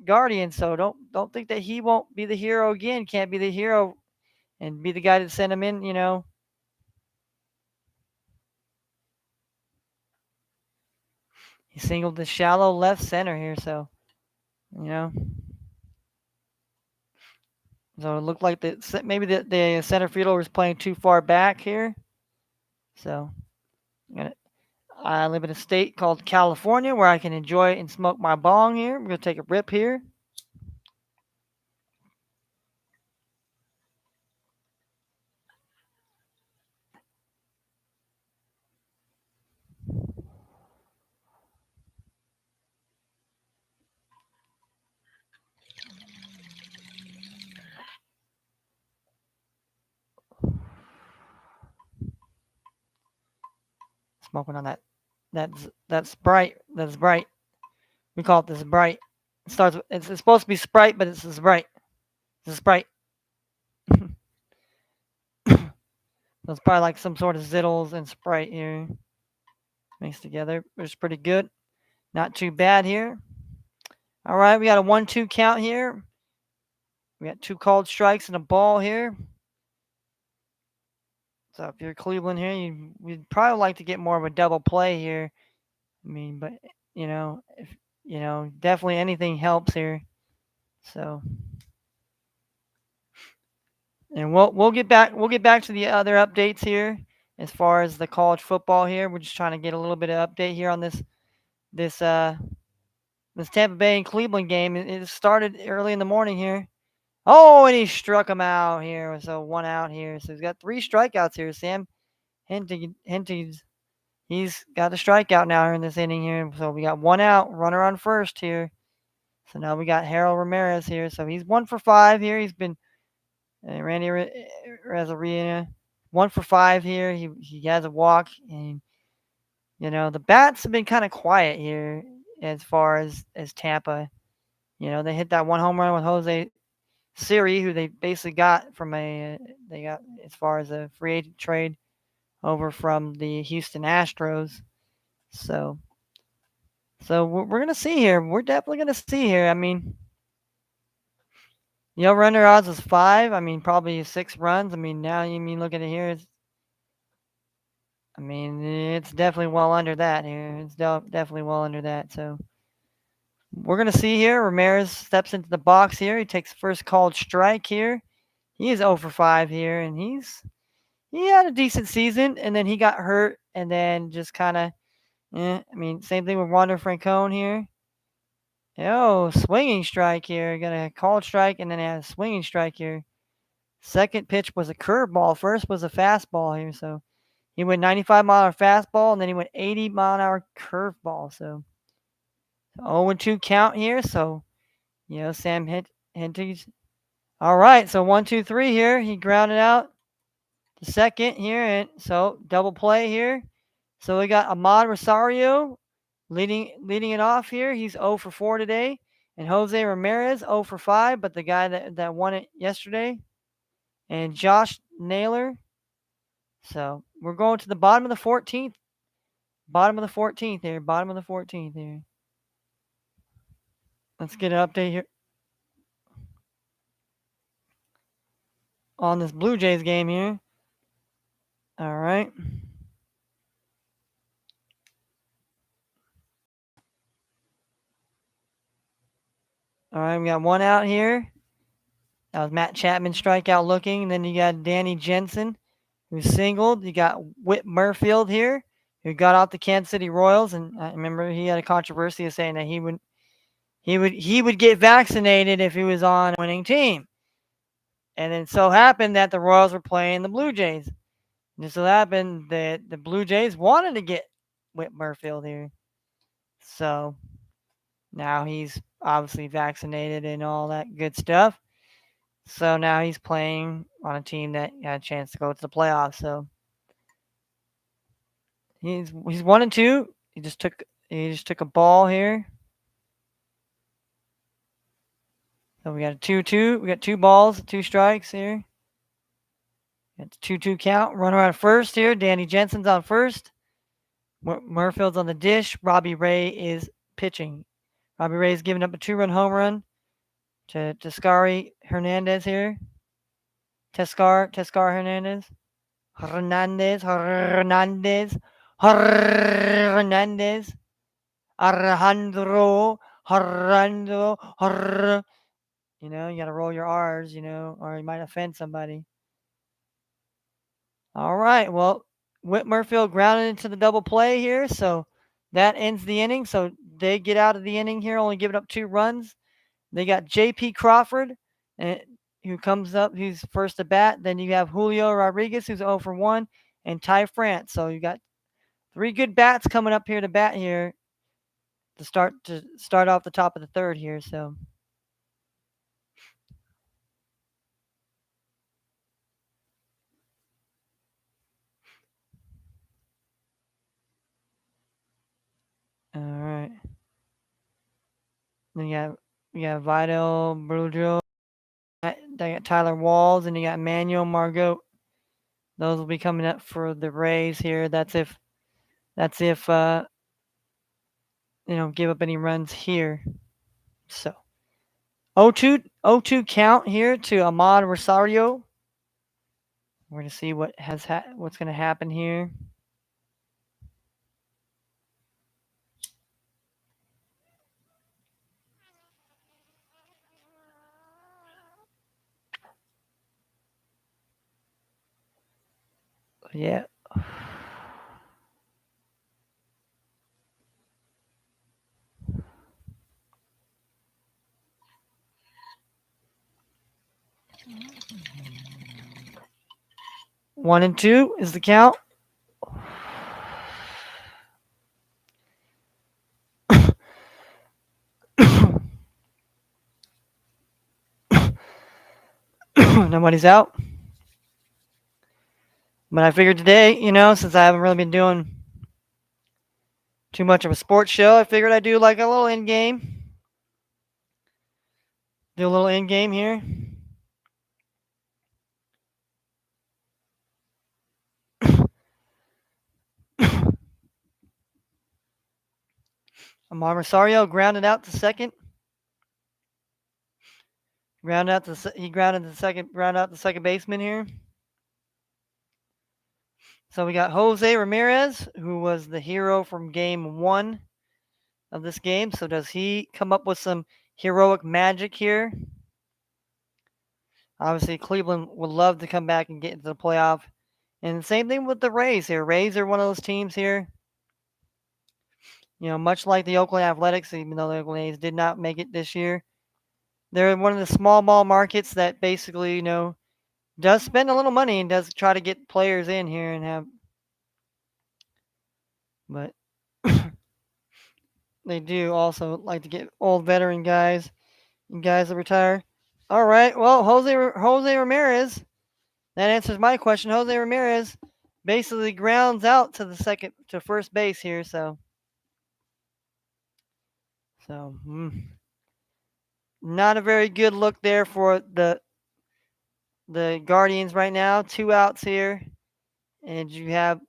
Guardians. So don't think that he won't be the hero again. Can't be the hero and be the guy to send him in. He singled the shallow left center here, so So it looked like maybe the center fielder was playing too far back here. So I live in a state called California where I can enjoy and smoke my bong here. We're going to take a rip here. Smoking on that's bright. That's bright. We call it this bright. It's supposed to be Sprite, but it's this bright. It's Sprite. So it's probably like some sort of Zittles and Sprite here mixed together. It's pretty good. Not too bad here. All right, we got a 1-2 count here. We got 2 called strikes and a ball here. So if you're Cleveland here, we'd probably like to get more of a double play here. I mean, but if definitely anything helps here. So, and we'll get back to the other updates here as far as the college football here. We're just trying to get a little bit of update here on this uh this Tampa Bay and Cleveland game. It started early in the morning here. Oh, and he struck him out here. So 1 out here. So he's got 3 strikeouts here. Sam Hentges, he's got a strikeout now here in this inning here. So we got 1 out, runner on first here. So now we got Harold Ramirez here. So he's 1 for 5 here. He's been Randy Rosarina 1 for 5 here. He has a walk, and the bats have been kind of quiet here as far as Tampa. They hit that 1 home run with Jose Siri, who they basically got from they got as far as a free agent trade over from the Houston Astros. So we're gonna see here. We're definitely gonna see here. I mean, runner odds was 5. I mean, probably 6 runs. I mean, now look at it here. It's definitely well under that here. It's definitely well under that. So we're gonna see here. Ramirez steps into the box here. He takes first called strike here. He is 0 for 5 here, and he had a decent season, and then he got hurt, and then just kind of, same thing with Wander Francone here. Oh, swinging strike here. Got a called strike, and then he had a swinging strike here. Second pitch was a curveball. First was a fastball here, so he went 95-mile-an-hour fastball, and then he went 80-mile-an-hour curveball. So 0-2 count here. So, Sam Hentges. All right, so 1-2-3 here. He grounded out the second here, and so double play here. So we got Ahmad Rosario leading it off here. He's 0 for 4 today. And Jose Ramirez 0 for 5, but the guy that won it yesterday. And Josh Naylor. So we're going to the bottom of the 14th. Bottom of the 14th here. Bottom of the 14th here. Let's get an update here on this Blue Jays game here. All right. All right, we got 1 out here. That was Matt Chapman strikeout looking. And then you got Danny Jensen, who singled. You got Whit Merrifield here, who got off the Kansas City Royals, and I remember he had a controversy of saying that he would get vaccinated if he was on a winning team. And then so happened that the Royals were playing the Blue Jays. And it so happened that the Blue Jays wanted to get Whit Merrifield here. So now he's obviously vaccinated and all that good stuff. So now he's playing on a team that had a chance to go to the playoffs. So he's 1-2. He just took a ball here. So we got a 2-2. We got 2 balls, 2 strikes here. It's 2-2 count. Runner on first here. Danny Jensen's on first. Murfield's on the dish. Robbie Ray is pitching. Robbie Ray's giving up a 2-run home run to Tescari Hernandez here. Tescar Hernandez. Hernandez. Alejandro. You got to roll your R's, or you might offend somebody. All right. Well, Whit Merrifield grounded into the double play here, so that ends the inning. So they get out of the inning here, only giving up 2 runs. They got J.P. Crawford, who comes up, who's first to bat. Then you have Julio Rodriguez, who's 0 for 1, and Ty France. So you got 3 good bats coming up here to bat here to start off the top of the third here. So. All right. Then you got Vidal Brujo. They got Tyler Walls, and you got Manuel Margot. Those will be coming up for the Rays here. That's if give up any runs here. So 0-2 count here to Ahmad Rosario. We're gonna see what's gonna happen here. Yeah. 1-2 is the count. Nobody's out. But I figured today, since I haven't really been doing too much of a sports show, I figured I'd do like a little in game. Do a little in game here. Amar Rosario grounded out to second. He grounded the second. Ground out the second baseman here. So we got Jose Ramirez, who was the hero from game one of this game. So does he come up with some heroic magic here? Obviously, Cleveland would love to come back and get into the playoff. And the same thing with the Rays here. Rays are one of those teams here. Much like the Oakland Athletics, even though the Oakland A's did not make it this year, they're one of the small ball markets that basically, does spend a little money and does try to get players in here and have. But they do also like to get old veteran guys and guys that retire. All right. Well, Jose Ramirez. That answers my question. Jose Ramirez basically grounds out to first base here. So not a very good look there for the Guardians right now. 2 outs here, and you have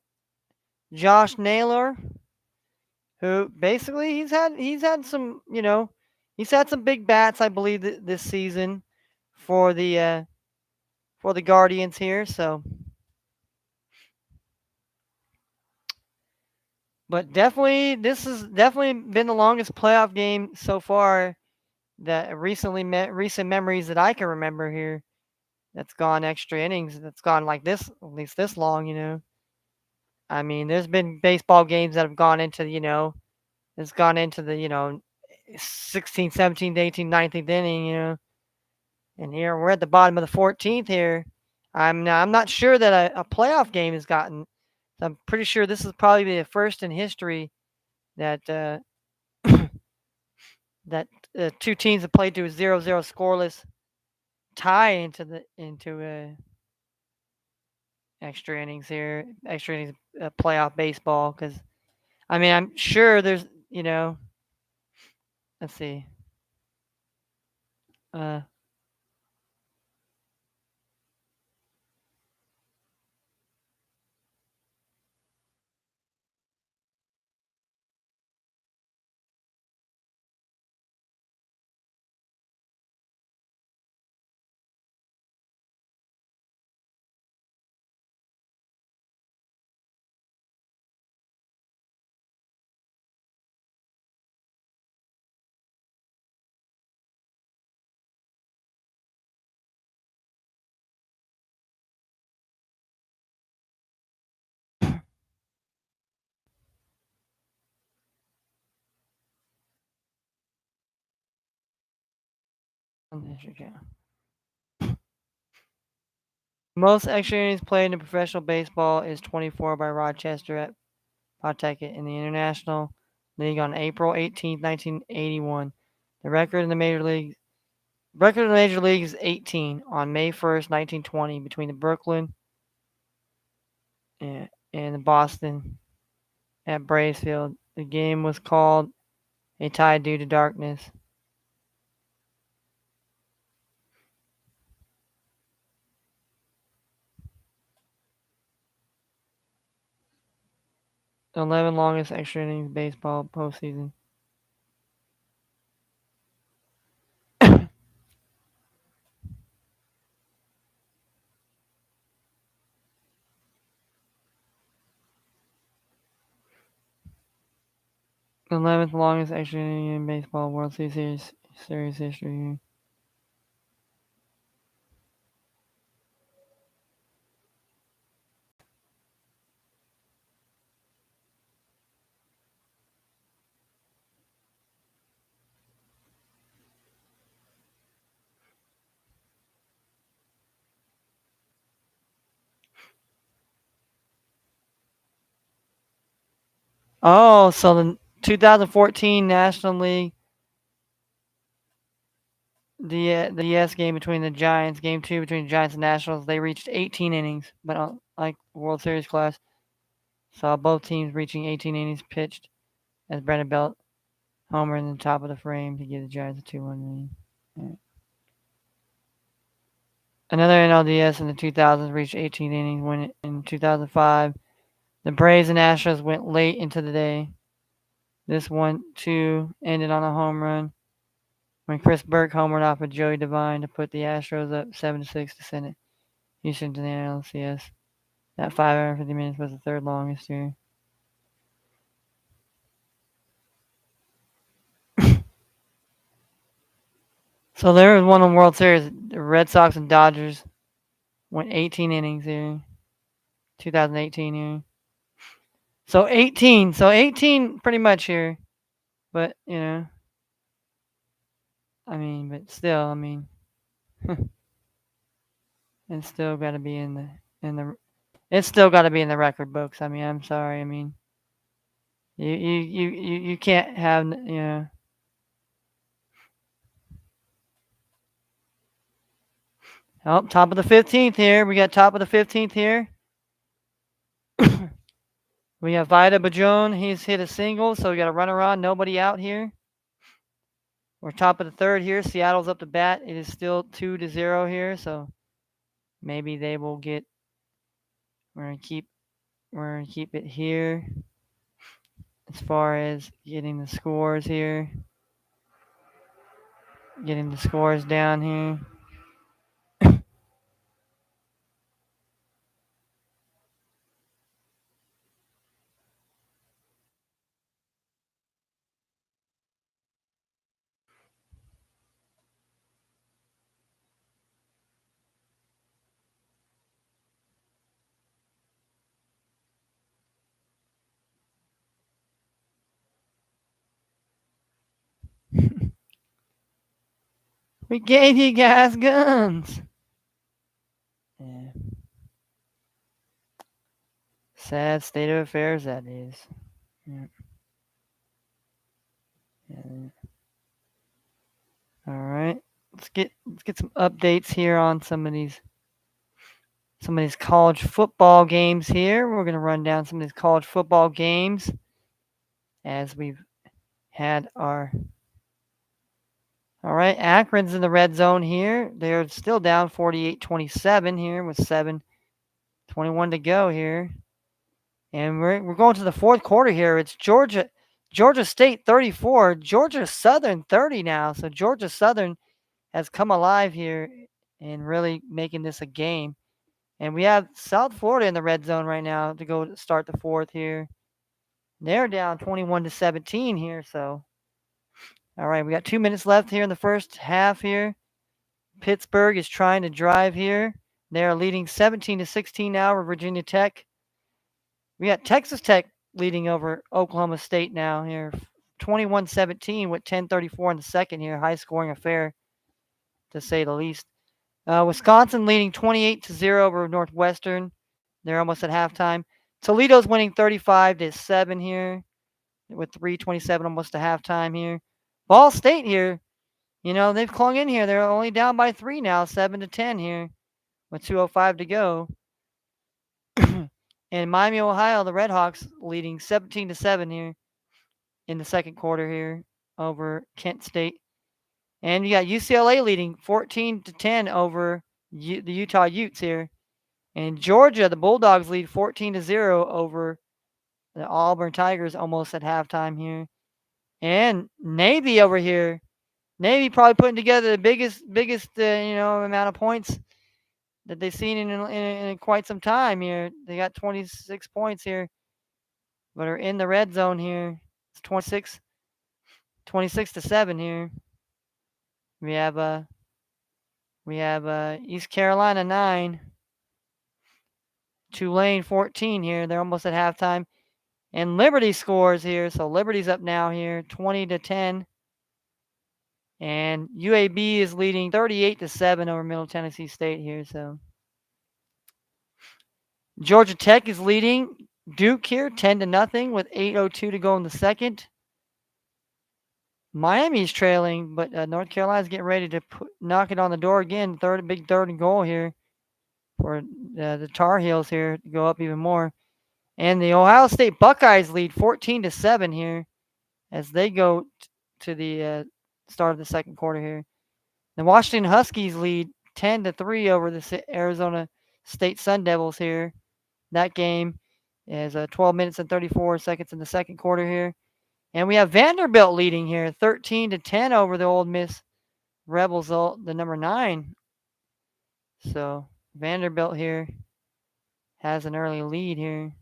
Josh Naylor, who basically he's had some he's had some big bats I believe this season for the Guardians here. So, but definitely this has definitely been the longest playoff game so far that recent memories that I can remember here. That's gone extra innings. That's gone like this, at least this long. I mean, there's been baseball games that have gone into it's gone into the 16th, 17th, 18th, 19th inning. And here we're at the bottom of the 14th here. I'm not sure that a playoff game has gotten. I'm pretty sure this is probably the first in history that that two teams have played to a 0-0 scoreless tie into extra innings playoff baseball. Because I mean, I'm sure there's let's see. Uh, most extra innings played in professional baseball is 24 by Rochester at Pawtucket in the International League on April 18th, 1981. The record in the Major League is 18 on May 1st, 1920, between the Brooklyn and the Boston at Braves Field. The game was called a tie due to darkness. The 11 longest extra innings baseball postseason. 11th longest extra inning in baseball World Series history. Oh, so the 2014 National League, the yes game between the Giants, game 2 between the Giants and Nationals, they reached 18 innings, but like World Series class, saw both teams reaching 18 innings pitched as Brandon Belt homer in the top of the frame to give the Giants a 2-1 lead. Yeah. Another NLDS in the 2000s reached 18 innings when in 2005 the Braves and Astros went late into the day. This 1-2 ended on a home run when Chris Burke homered off of Joey Devine to put the Astros up 7-6 to send it Houston to the NLCS. That 550 minutes was the third longest here. So there was one in the World Series. The Red Sox and Dodgers went 18 innings here. 2018 here. So 18. So 18 pretty much here. But, I mean, but still, I mean, it's still got to be it's still got to be in the record books. I mean, I'm sorry. I mean, you can't have, Oh, top of the 15th here. We got top of the 15th here. We have Vida Bajon. He's hit a single, so we got a runner on. Nobody out here. We're top of the third here. Seattle's up to bat. It is still 2-0 here, so maybe they will get. We're gonna keep it here as far as getting the scores here. Getting the scores down here. We gave you guys guns. Yeah. Sad state of affairs that is. Yeah. Yeah. All right. Let's get some updates here on some of these college football games here. We're going to run down some of these college football games as we've had our. All right, Akron's in the red zone here. They're still down 48-27 here with 7:21 to go here. And we're going to the fourth quarter here. It's Georgia State 34, Georgia Southern 30 now. So Georgia Southern has come alive here and really making this a game. And we have South Florida in the red zone right now to go start the fourth here. They're down 21-17 here. So, all right, we got 2 minutes left here in the first half here. Pittsburgh is trying to drive here. They're leading 17-16 now with Virginia Tech. We got Texas Tech leading over Oklahoma State now here. 21-17 with 10:34 in the second here. High scoring affair, to say the least. Wisconsin leading 28-0 over Northwestern. They're almost at halftime. Toledo's winning 35-7 here with 3:27 almost to halftime here. Ball State here, they've clung in here. They're only down by 3 now, 7-10 here with 2:05 to go. And Miami, Ohio, the Redhawks leading 17-7 here in the second quarter here over Kent State. And you got UCLA leading 14-10 over the Utah Utes here. And Georgia, the Bulldogs lead 14-0 over the Auburn Tigers almost at halftime here. And Navy over here. Navy probably putting together the biggest amount of points that they've seen in quite some time here. They got 26 points here, but are in the red zone here. It's 26 to 7 here. We have East Carolina 9, Tulane 14 here. They're almost at halftime. And Liberty scores here. So Liberty's up now here 20 to 10. And UAB is leading 38 to 7 over Middle Tennessee State here. So Georgia Tech is leading Duke here 10 to nothing with 8:02 to go in the second. Miami's trailing, but North Carolina's getting ready to knock it on the door again. Big third and goal here for the Tar Heels here to go up even more. And the Ohio State Buckeyes lead 14 to 7 here as they go to the start of the second quarter here. The Washington Huskies lead 10 to 3 over the Arizona State Sun Devils here. That game is 12 minutes and 34 seconds in the second quarter here. And we have Vanderbilt leading here 13 to 10 over the Ole Miss Rebels, the number 9. So Vanderbilt here has an early lead here.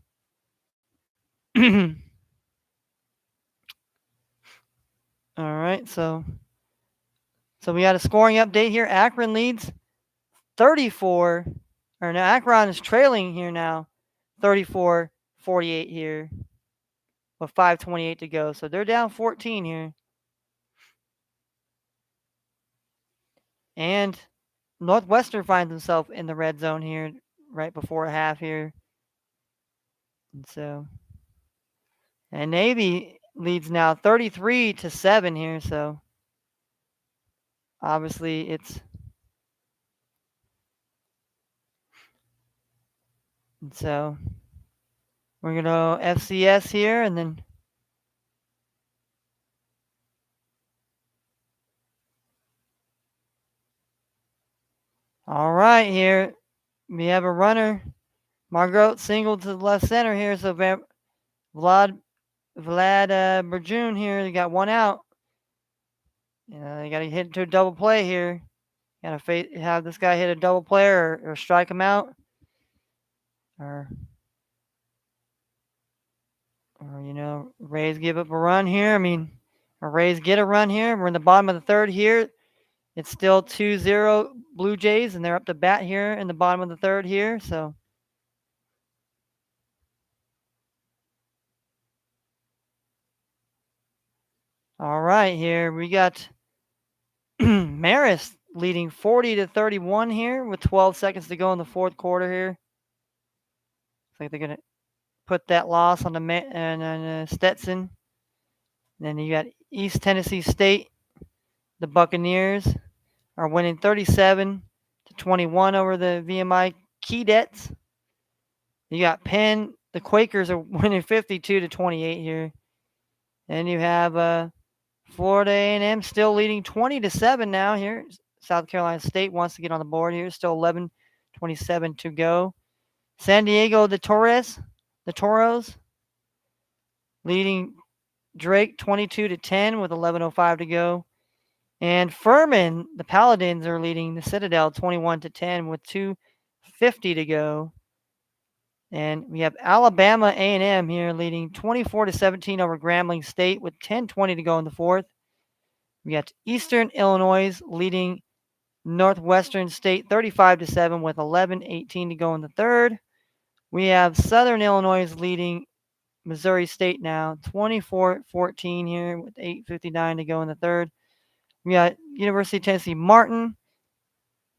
All right, so we got a scoring update here. Akron leads 34, or no, Akron is trailing here now 34-48 here with 5:28 to go. So they're down 14 here. And Northwestern finds himself in the red zone here right before half here. And so, and Navy leads now 33 to 7 here. So obviously it's, and so we're going to FCS here and then all right here. We have a runner. Margot singled to the left center here. So Vlad Berjun here. They got one out. They got to hit into a double play here. Got to have this guy hit a double play or strike him out. Or Rays give up a run here. I mean, Rays get a run here. We're in the bottom of the third here. It's still 2-0 Blue Jays, and they're up to bat here in the bottom of the third here. So all right, here we got Marist leading 40 to 31 here with 12 seconds to go in the fourth quarter here. Looks like they're gonna put that loss on the Stetson. And then you got East Tennessee State. The Buccaneers are winning 37 to 21 over the VMI Keydets. You got Penn. The Quakers are winning 52 to 28 here. And you have Florida A&M still leading 20 to 7 now here. South Carolina State wants to get on the board here. Still 11:27 to go. San Diego, the Toros leading Drake 22 to 10 with 11:05 to go. And Furman, the Paladins are leading the Citadel 21 to 10 with 2:50 to go. And we have Alabama A&M here leading 24 to 17 over Grambling State with 10:20 to go in the fourth. We got Eastern Illinois leading Northwestern State 35 to 7 with 11:18 to go in the third. We have Southern Illinois leading Missouri State now 24-14 here with 8:59 to go in the third. We got University of Tennessee Martin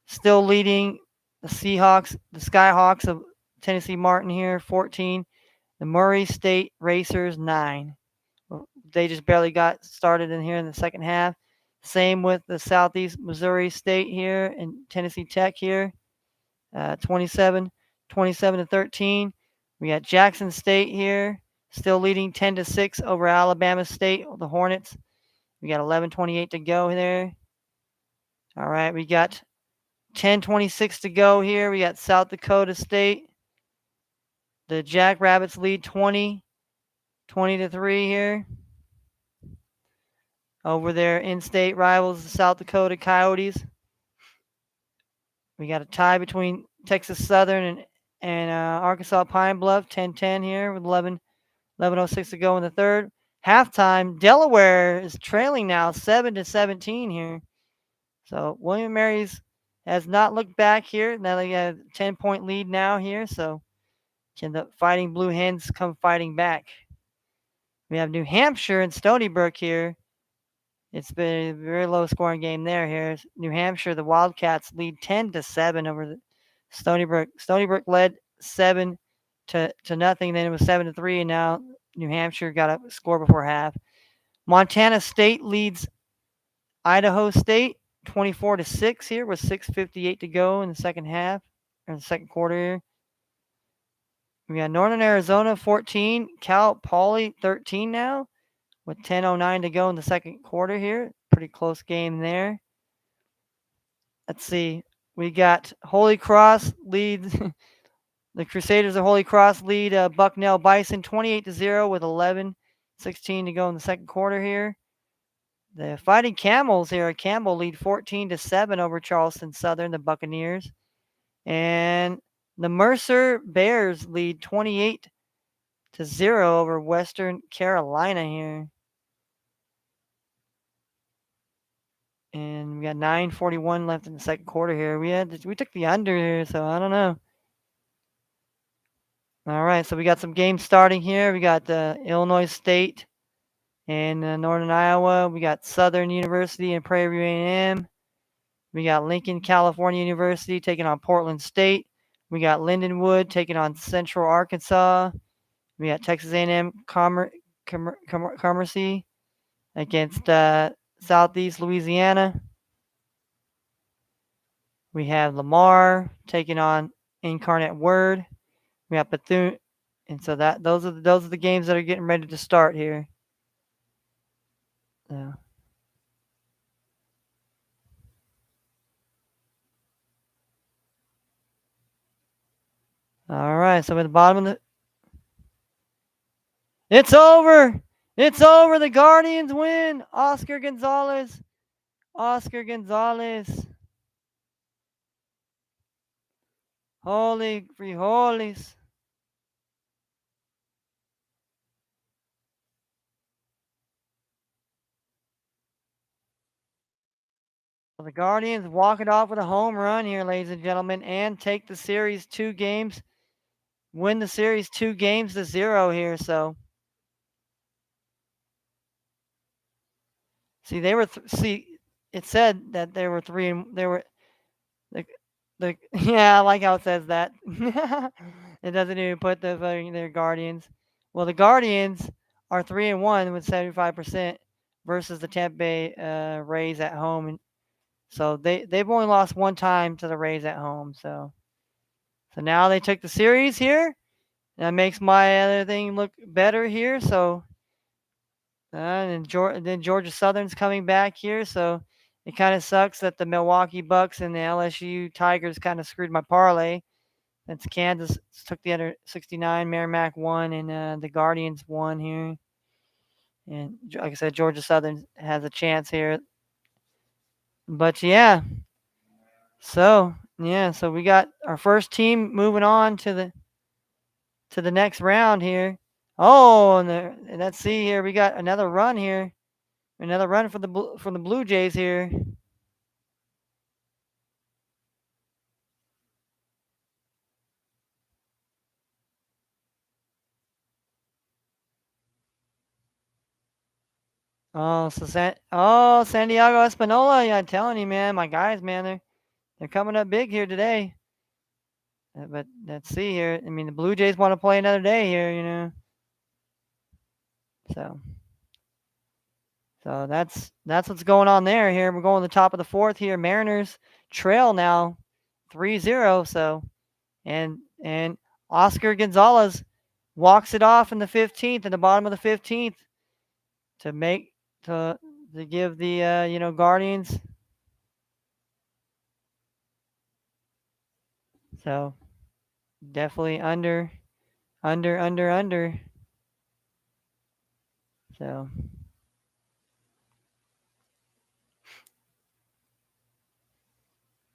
still leading the Seahawks, the Skyhawks of Tennessee Martin here 14. The Murray State Racers 9. They just barely got started in here in the second half. Same with the Southeast Missouri State here and Tennessee Tech here, 27 to 13. We got Jackson State here, still leading 10 to 6 over Alabama State, the Hornets. We got 11:28 to go there. All right, we got 10:26 to go here. We got South Dakota State. The Jackrabbits lead 20 to 3 here over their in-state rivals, the South Dakota Coyotes. We got a tie between Texas Southern and Arkansas Pine Bluff, 10-10 here with 11:06 to go in the third. halftime. Delaware is trailing now 7-17 here. So William Mary's has not looked back here. Now they got a 10-point lead now here. So can the Fighting Blue Hens come fighting back? We have New Hampshire and Stony Brook here. It's been a very low scoring game there. Here's New Hampshire. The Wildcats lead 10-7 over the Stony Brook. Stony Brook led 7-0. Then it was 7-3, and now New Hampshire got a score before half. Montana State leads Idaho State 24-6 here with 6:58 to go in the second half, or the second quarter here. We got Northern Arizona 14, Cal Poly 13 now with 10:09 to go in the second quarter here. Pretty close game there. Let's see. We got Holy Cross leads the Crusaders of Holy Cross lead Bucknell Bison 28-0 with 11:16 to go in the second quarter here. The Fighting Camels here at Campbell lead 14-7 over Charleston Southern, the Buccaneers. And the Mercer Bears lead 28-0 over Western Carolina here. And we got 9:41 left in the second quarter here. We took the under here, so I don't know. All right, so we got some games starting here. We got Illinois State and Northern Iowa. We got Southern University and Prairie View A&M. We got Lincoln, California University taking on Portland State. We got Lindenwood taking on Central Arkansas. We got Texas A&M Commerce against Southeast Louisiana. We have Lamar taking on Incarnate Word. We have Bethune, and so those are the games that are getting ready to start here. Yeah. All right, so at the bottom of it's over. It's over. The Guardians win. Oscar Gonzalez. Oscar Gonzalez. Holy free holies. So the Guardians walk it off with a home run here, ladies and gentlemen, and take the series 2 games. Win the series 2-0 here. So see, they were it said that they were 3 and they were the yeah, I like how it says that. It doesn't even put their Guardians. Well, the Guardians are 3-1 with 75% versus the Tampa Bay Rays at home, and so they've only lost one time to the Rays at home. So now they took the series here. That makes my other thing look better here. So and then Georgia Southern's coming back here. So it kind of sucks that the Milwaukee Bucks and the LSU Tigers kind of screwed my parlay. That's Kansas took the under 69, Merrimack won, and the Guardians won here. And like I said, Georgia Southern has a chance here. But yeah, so we got our first team moving on to the next round here. Oh, and let's see here, we got another run here, another run for the Blue Jays here. Oh, so San Diego Espanola. Yeah, I'm telling you, man, my guys, man, they're coming up big here today. But let's see here. I mean, the Blue Jays want to play another day here, So, that's what's going on there. Here we're going to the top of the fourth here. Mariners trail now, 3-0. So, and Oscar Gonzalez walks it off in the 15th, in the bottom of the 15th, to give the Guardians. So definitely under. So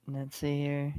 let's see here.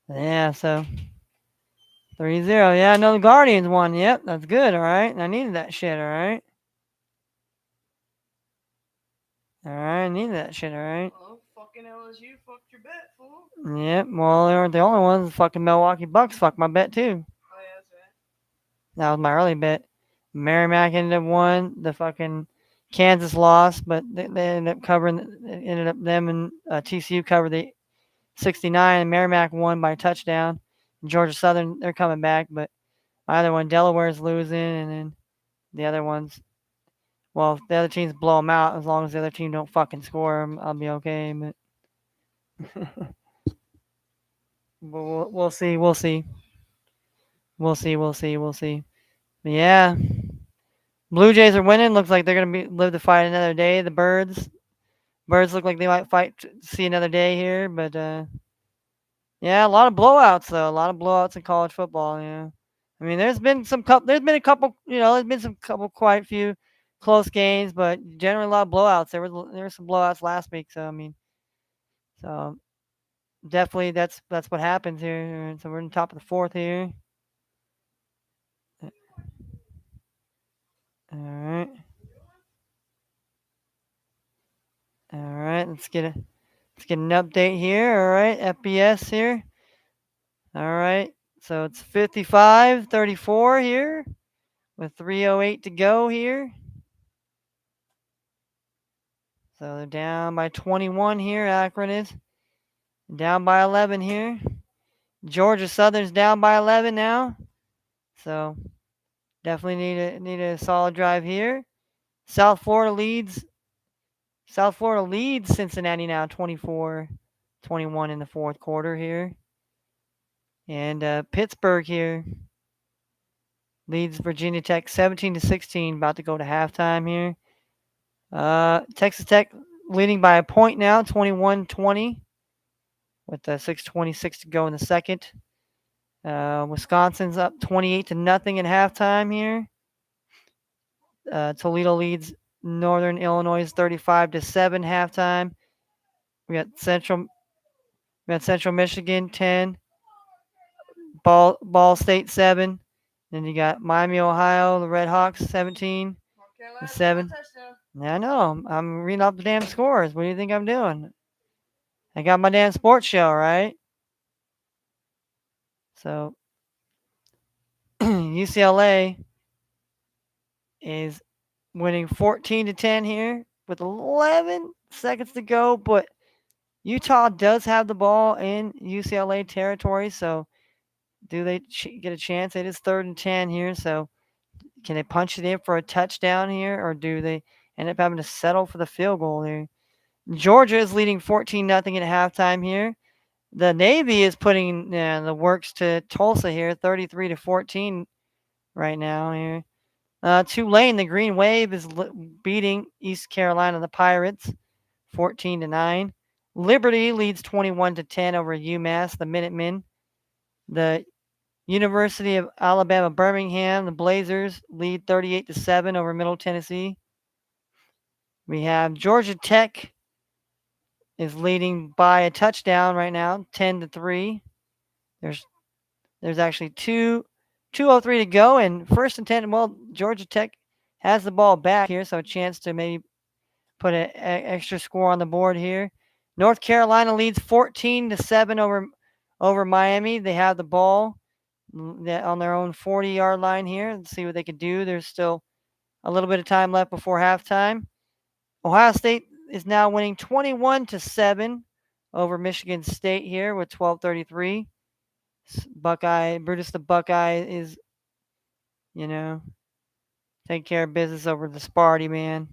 Yeah, so 3-0. Yeah, no, the Guardians won. Yep, that's good. All right. I needed that shit. All right. All right. I needed that shit. All right. Oh, fucking LSU fucked your bet, fool. Yep. Well, they weren't the only ones. Fucking Milwaukee Bucks fucked my bet too. Oh, yeah, that's right. That was my early bet. Merrimack ended up won. The fucking Kansas lost, but they ended up covering. It ended up them and TCU covered the 69, and Merrimack won by a touchdown. Georgia Southern, they're coming back, but my other one, Delaware's losing, and then the other ones, well, if the other teams blow them out, as long as the other team don't fucking score them, I'll be okay. But we'll see, we'll see, we'll see, we'll see, we'll see. But yeah, Blue Jays are winning. Looks like they're gonna live to fight another day. The Birds look like they might fight to see another day here, but yeah, a lot of blowouts though. A lot of blowouts in college football. Yeah, I mean, there's been a couple. There's been some couple, quite a few close games, but generally a lot of blowouts. There were some blowouts last week. So I mean, so definitely that's what happens here. So we're in the top of the fourth here. All right, all right. Let's get an update here. All right, FBS here. All right. So it's 55-34 here with 3:08 to go here. So they're down by 21 here. Akron is down by 11 here. Georgia Southern's down by 11 now. So definitely need a solid drive here. South Florida leads Cincinnati now 24-21 in the fourth quarter here. And Pittsburgh here leads Virginia Tech 17-16, about to go to halftime here. Texas Tech leading by a point now, 21-20, with 6:26 to go in the second. Wisconsin's up 28-0 at halftime here. Toledo leads Northern Illinois 35-7 halftime. We got Central Michigan 10, Ball State 7. Then you got Miami, Ohio, the Red Hawks 17-7. Yeah, I know. I'm reading off the damn scores. What do you think I'm doing? I got my damn sports show, right? So UCLA is winning 14-10 here with 11 seconds to go, but Utah does have the ball in UCLA territory, so do they get a chance? It is 3rd and 10 here, so can they punch it in for a touchdown here, or do they end up having to settle for the field goal here? Georgia is leading 14-0 at halftime here. The Navy is putting the works to Tulsa here, 33-14 right now here. Tulane, the Green Wave, is beating East Carolina, the Pirates, 14-9. Liberty leads 21-10 over UMass, the Minutemen. The University of Alabama Birmingham, the Blazers, lead 38-7 over Middle Tennessee. We have Georgia Tech is leading by a touchdown right now, 10-3. There's actually 2:03 to go, and 1st and 10. Well, Georgia Tech has the ball back here, so a chance to maybe put an extra score on the board here. North Carolina leads 14-7 over Miami. They have the ball on their own 40-yard line here. Let's see what they can do. There's still a little bit of time left before halftime. Ohio State is now winning 21-7 over Michigan State here with 12:33. Brutus the Buckeye is, taking care of business over the Sparty, man.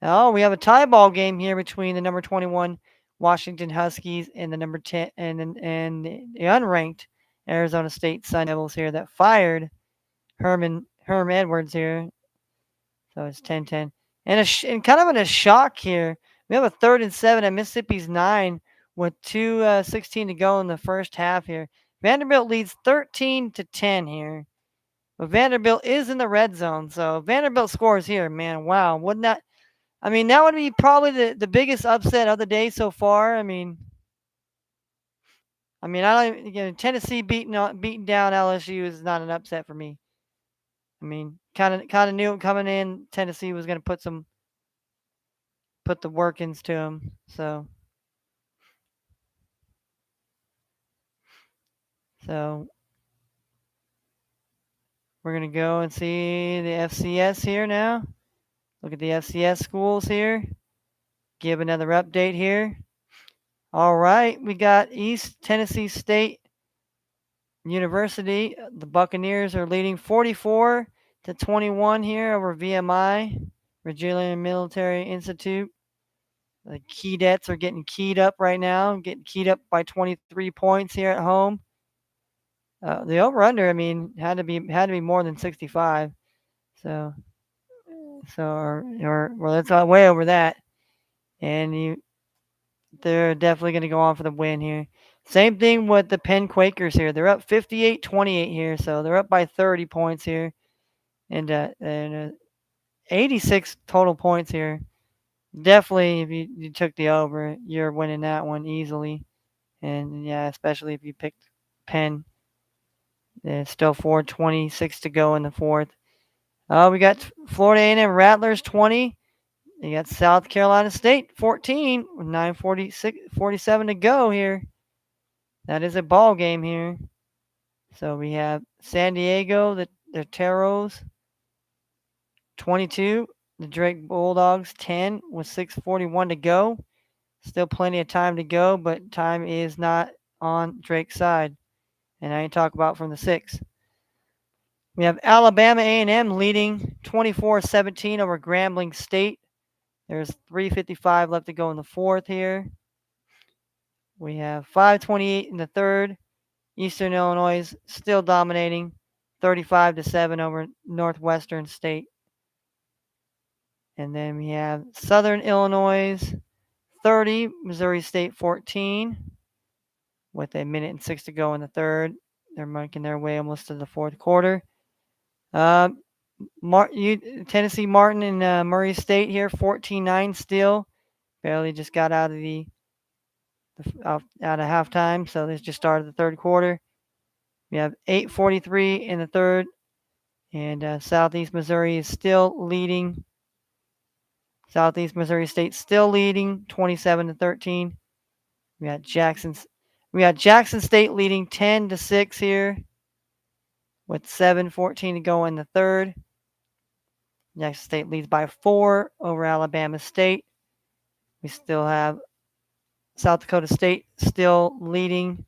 Oh, we have a tie ball game here between the number 21 Washington Huskies and the number 10 and the unranked Arizona State Sun Devils here that fired Herm Edwards here. So it's 10-10. And kind of in a shock here, we have a 3rd and 7 at Mississippi's 9 with 2:16 to go in the first half here. Vanderbilt leads 13-10 here. But Vanderbilt is in the red zone, so Vanderbilt scores here, man. Wow, wouldn't that? I mean, that would be probably the biggest upset of the day so far. I don't. Tennessee beating down LSU is not an upset for me. Kind of knew coming in. Tennessee was going to put the workings to them. So we're going to go and see the FCS here now. Look at the FCS schools here. Give another update here. All right, we got East Tennessee State University. The Buccaneers are leading 44-21 here over VMI, Virginia Military Institute. The Keydets are getting keyed up right now, getting keyed up by 23 points here at home. The over/under, had to be more than 65. So well, that's way over that, and they're definitely going to go on for the win here. Same thing with the Penn Quakers here. They're up 58-28 here, so they're up by 30 points here, and 86 total points here. Definitely, if you took the over, you're winning that one easily. And yeah, especially if you picked Penn. There's still 4:26 to go in the fourth. We got Florida A&M Rattlers 20. You got South Carolina State 14 with 9:47 to go here. That is a ball game here. So we have San Diego, the Terros 22, the Drake Bulldogs 10 with 6:41 to go. Still plenty of time to go, but time is not on Drake's side. And I ain't talk about from the 6. We have Alabama A&M leading 24-17 over Grambling State. There's 3:55 left to go in the fourth here. We have 5:28 in the third. Eastern Illinois still dominating 35-7 over Northwestern State. And then we have Southern Illinois 30, Missouri State 14 with 1:06 to go in the third. They're making their way almost to the fourth quarter. Tennessee Martin and Murray State here 14-9 still. Barely just got out of out of halftime, so they just started the third quarter. We have 8:43 in the third, and Southeast Missouri is still leading. Southeast Missouri State still leading 27-13. We got Jackson State leading 10-6 here with 7:14 to go in the third. Jackson State leads by 4 over Alabama State. We still have South Dakota State still leading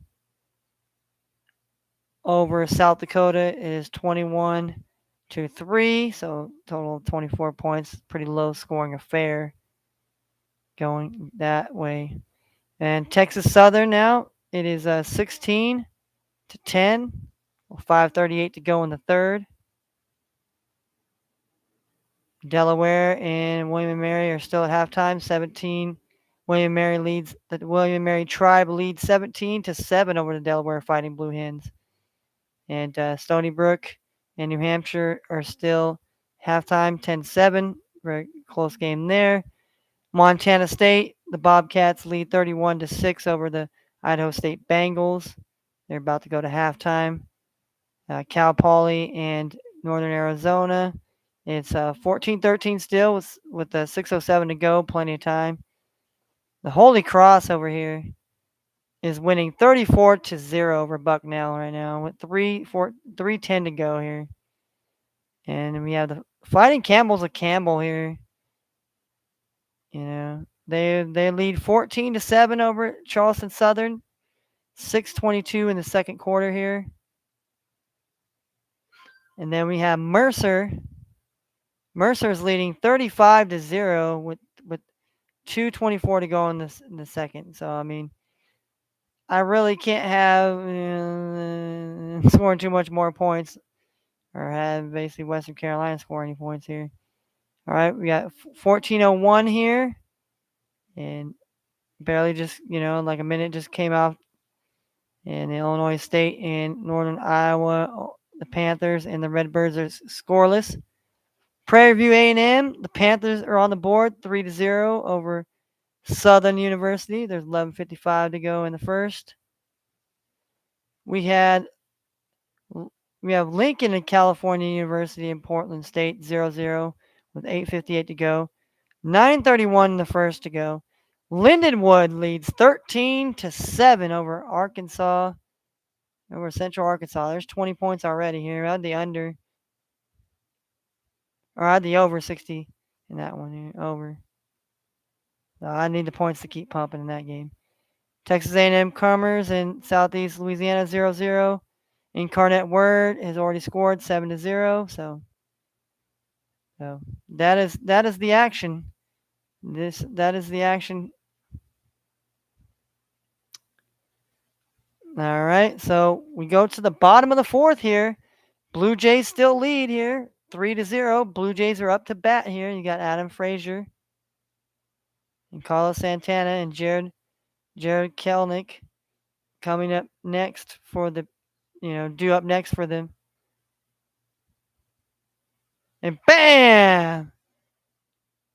over South Dakota. It is 21-3, so total of 24 points. Pretty low scoring affair going that way. And Texas Southern now, it is 16-10, 5:38 to go in the third. Delaware and William & Mary are still at halftime, 17. The William & Mary Tribe leads 17-7 over the Delaware Fighting Blue Hens. And Stony Brook and New Hampshire are still halftime, 10-7. Very close game there. Montana State, the Bobcats lead 31-6 over the Idaho State Bengals. They're about to go to halftime. Cal Poly and Northern Arizona. It's 14-13 still with 6:07 to go. Plenty of time. The Holy Cross over here is winning 34-0 over Bucknell right now with 3:10 to go here. And we have the Fighting Campbells of Campbell here. They lead 14-7 over Charleston Southern. 6:22 in the second quarter here. And then we have Mercer. Mercer's leading 35-0 with 2:24 to go in the second. So I really can't have scoring too much more points or have basically Western Carolina score any points here. All right, we got 14:01 here, and barely just like a minute just came out. And Illinois State and Northern Iowa, the Panthers and the Redbirds are scoreless. Prairie View A&M, the Panthers are on the board, 3-0 over Southern University. There's 11:55 to go in the first. We had we have Lincoln and California University in Portland State 0-0 with 8:58 to go. 9:31 in the first to go. Lindenwood leads 13-7 over Arkansas, over Central Arkansas. There's 20 points already here. I had the under, or I had the over 60 in that one here. Over. So I need the points to keep pumping in that game. Texas A&M Commerce in Southeast Louisiana 0-0. Incarnate Word has already scored 7-0. So that is the action. That is the action. All right, so we go to the bottom of the fourth here. Blue Jays still lead here, 3-0. Blue Jays are up to bat here. You got Adam Frazier and Carlos Santana and Jared Kelenic coming up next for the, due up next for them. And bam!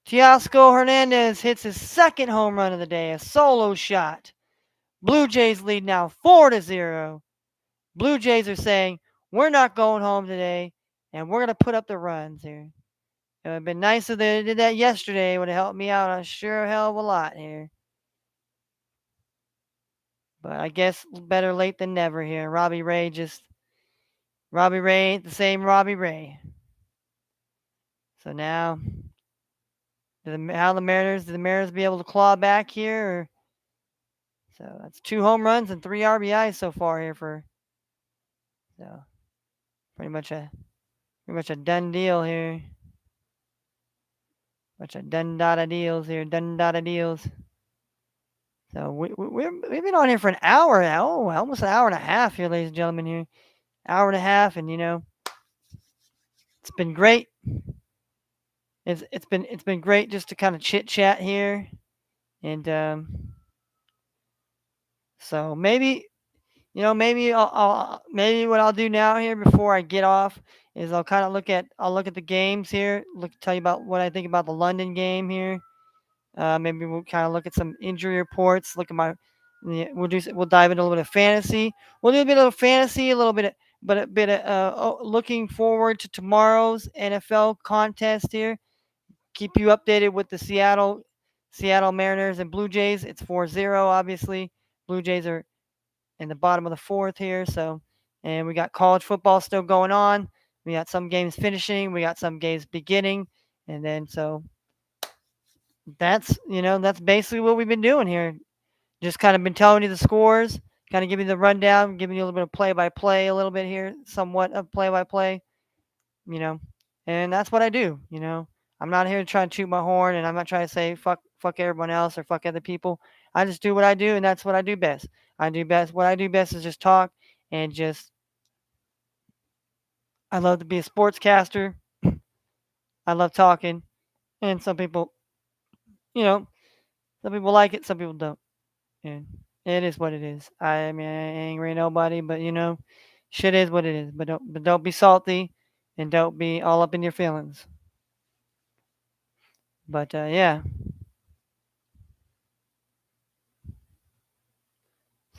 Teoscar Hernandez hits his second home run of the day, a solo shot. Blue Jays lead now 4-0. Blue Jays are saying, we're not going home today, and we're going to put up the runs here. It would have been nice if they did that yesterday. It would have helped me out a sure hell of a lot here. But I guess better late than never here. Robbie Ray ain't the same Robbie Ray. So now, do the Mariners be able to claw back here? So that's 2 home runs and 3 RBIs so far here so pretty much a done deal here. Bunch of done data deals. So we've been on here for an hour now, almost an hour and a half here, ladies and gentlemen. Here, hour and a half, and it's been great. It's been great just to kind of chit chat here, and so maybe maybe maybe what I'll do now here before I get off is I'll look at the games here, tell you about what I think about the London game here. Maybe we'll kind of look at some injury reports. We'll dive into a little bit of fantasy. We'll do a bit of fantasy, a bit of looking forward to tomorrow's NFL contest here. Keep you updated with the Seattle Mariners and Blue Jays. It's 4-0, obviously. Blue Jays are in the bottom of the fourth here. So, and we got college football still going on. We got some games finishing. We got some games beginning, and then so that's basically what we've been doing here. Just kind of been telling you the scores, kind of giving you the rundown, giving you a little bit of play-by-play, a little bit here, somewhat of play-by-play, and that's what I do. I'm not here to try and toot my horn, and I'm not trying to say fuck everyone else or fuck other people. I just do what I do, and that's what I do best. What I do best is just talk and I love to be a sportscaster. I love talking, and some people like it, some people don't. And it is what it is. I mean, I ain't angry at nobody, but shit is what it is. But don't be salty, and don't be all up in your feelings. But yeah.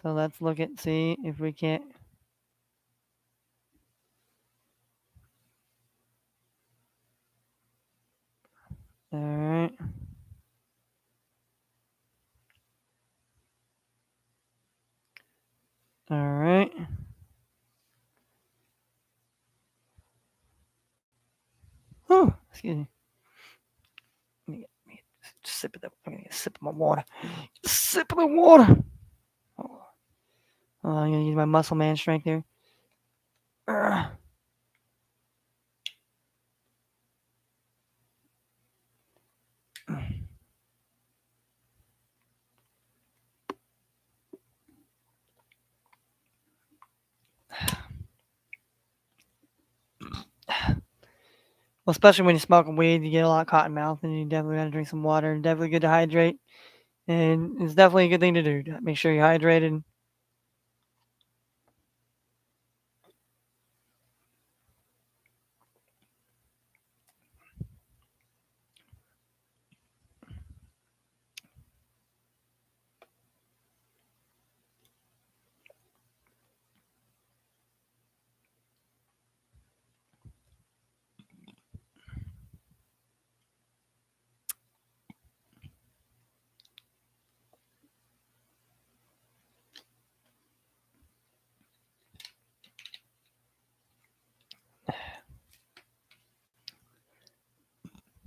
So let's see if we can't. All right. All right. Oh, excuse me. Let me get just sip of that. I'm gonna get a sip of my water. Sip of the water. Oh, I'm gonna use my muscle man strength here. Well, especially when you're smoking weed, you get a lot of cotton mouth, and you definitely got to drink some water. And definitely good to hydrate, and it's definitely a good thing to do. Make sure you're hydrated.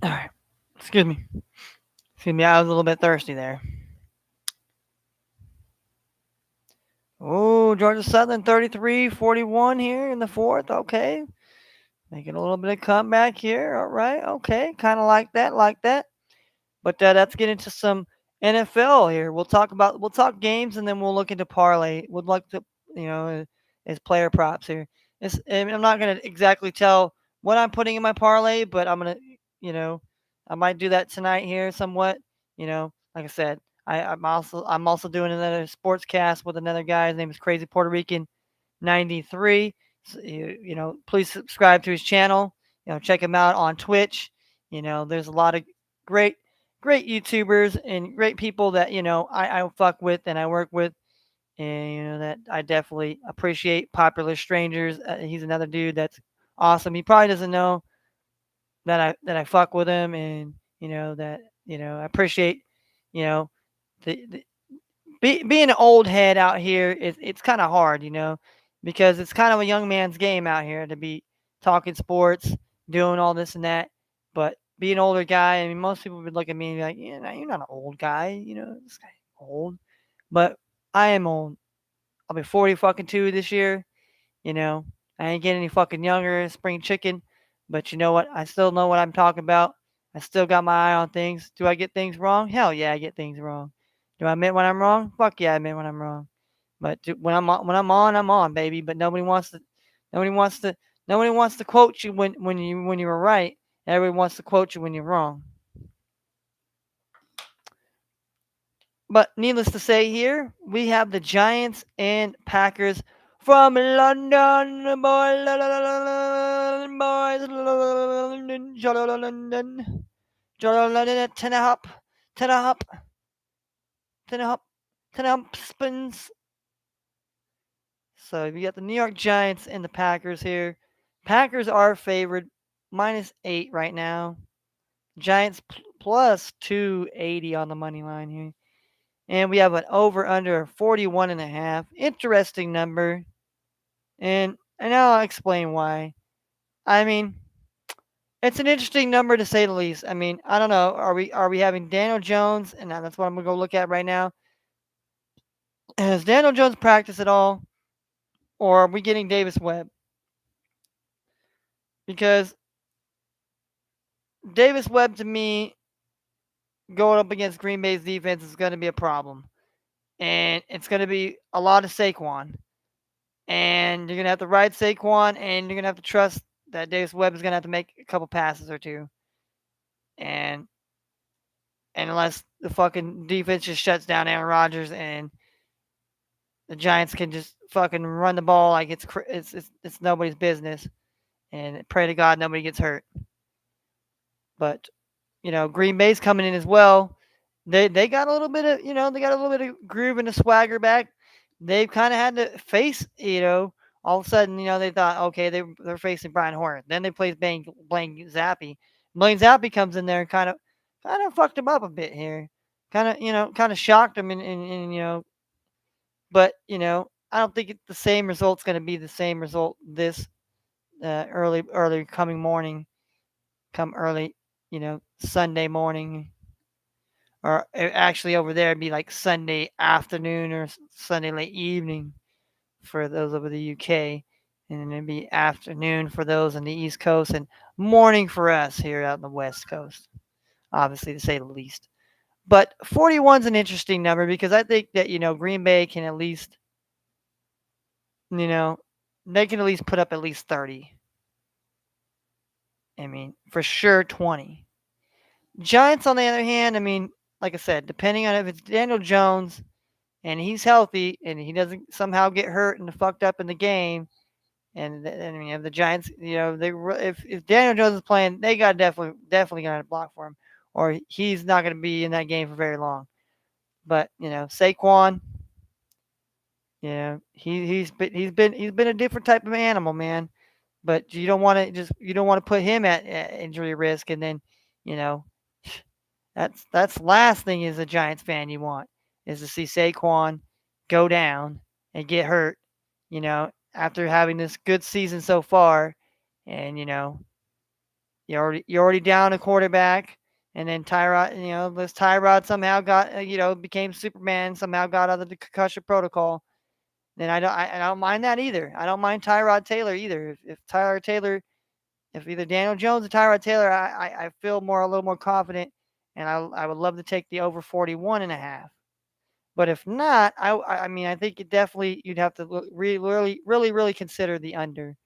All right. Excuse me. Excuse me. I was a little bit thirsty there. Oh, Georgia Southern 33-41 here in the fourth. Okay. Making a little bit of comeback here. All right. Okay. Kind of like that. Like that. But let's get into some NFL here. We'll talk games and then we'll look into parlay. Would like to as player props here. I mean, I'm not gonna exactly tell what I'm putting in my parlay, but I'm gonna you know I might do that tonight here somewhat. Like I said, I'm also doing another sports cast with another guy. His name is Crazy Puerto Rican 93. So, please subscribe to his channel. Check him out on Twitch. There's a lot of great great YouTubers and great people that I fuck with and I work with, and that I definitely appreciate. Popular Strangers. He's another dude that's awesome. He probably doesn't know that I fuck with him, and that I appreciate you know the being an old head out here is it's kind of hard, because it's kind of a young man's game out here to be talking sports, doing all this and that. But being an older guy, I mean, most people would look at me and be like, "Yeah, no, you're not an old guy. This guy old." But I am old. I'll be 40 fucking 2 this year. You know, I ain't getting any fucking younger, spring chicken. But you know what? I still know what I'm talking about. I still got my eye on things. Do I get things wrong? Hell yeah, I get things wrong. Do I admit when I'm wrong? Fuck yeah, I admit when I'm wrong. But when I'm on, baby. But nobody wants to, nobody wants to quote you when you were right. Everybody wants to quote you when you're wrong. But needless to say, here we have the Giants and Packers from London, boys, London, London, Tenahop, Tenahop, Tenahop spins. So we got the New York Giants and the Packers here. Packers are favored -8 right now. Giants plus 280 on the money line here. And we have an over under 41.5. Interesting number. And now I'll explain why. I mean, it's an interesting number to say the least. I mean, I don't know. Are we having Daniel Jones? And that's what I'm gonna go look at right now. Has Daniel Jones practiced at all? Or are we getting Davis Webb? Because Davis Webb to me going up against Green Bay's defense is gonna be a problem. And it's gonna be a lot of Saquon. And you're gonna have to ride Saquon, and you're gonna have to trust that Davis Webb is gonna have to make a couple passes or two, and unless the fucking defense just shuts down Aaron Rodgers and the Giants can just fucking run the ball like it's nobody's business, and pray to God nobody gets hurt. But Green Bay's coming in as well. They got a little bit of they got a little bit of groove and a swagger back. They've kind of had to face all of a sudden they thought okay they're facing Brian Hoyer. Then they played Blaine Zappi. Blaine Zappi comes in there and kind of fucked him up a bit here. Kind of shocked him and but I don't think the same result's going to be the same result this early coming morning, come early Sunday morning, or actually over there it'd be like Sunday afternoon or Sunday late evening for those over the UK, and then it'd be afternoon for those on the East Coast and morning for us here out on the West Coast, obviously to say the least. But 41's an interesting number because I think that Green Bay can at least they can at least put up at least 30. I mean, for sure 20. Giants, on the other hand, I mean, like I said, depending on if it's Daniel Jones and he's healthy and he doesn't somehow get hurt and fucked up in the game, and I mean, if the Giants, if Daniel Jones is playing, they got definitely gonna block for him, or he's not gonna be in that game for very long. But Saquon, he's been a different type of animal, man. But you don't want to put him at injury risk, and then you know that's last thing as a Giants fan you want is to see Saquon go down and get hurt. After having this good season so far, and You're already down a quarterback, and then Tyrod, this Tyrod somehow got became Superman, somehow got out of the concussion protocol. Then I don't mind that either. I don't mind Tyrod Taylor either. If either Daniel Jones or Tyrod Taylor, I feel a little more confident, and I would love to take the over 41.5. But if not, I mean, I think you'd have to really consider the under,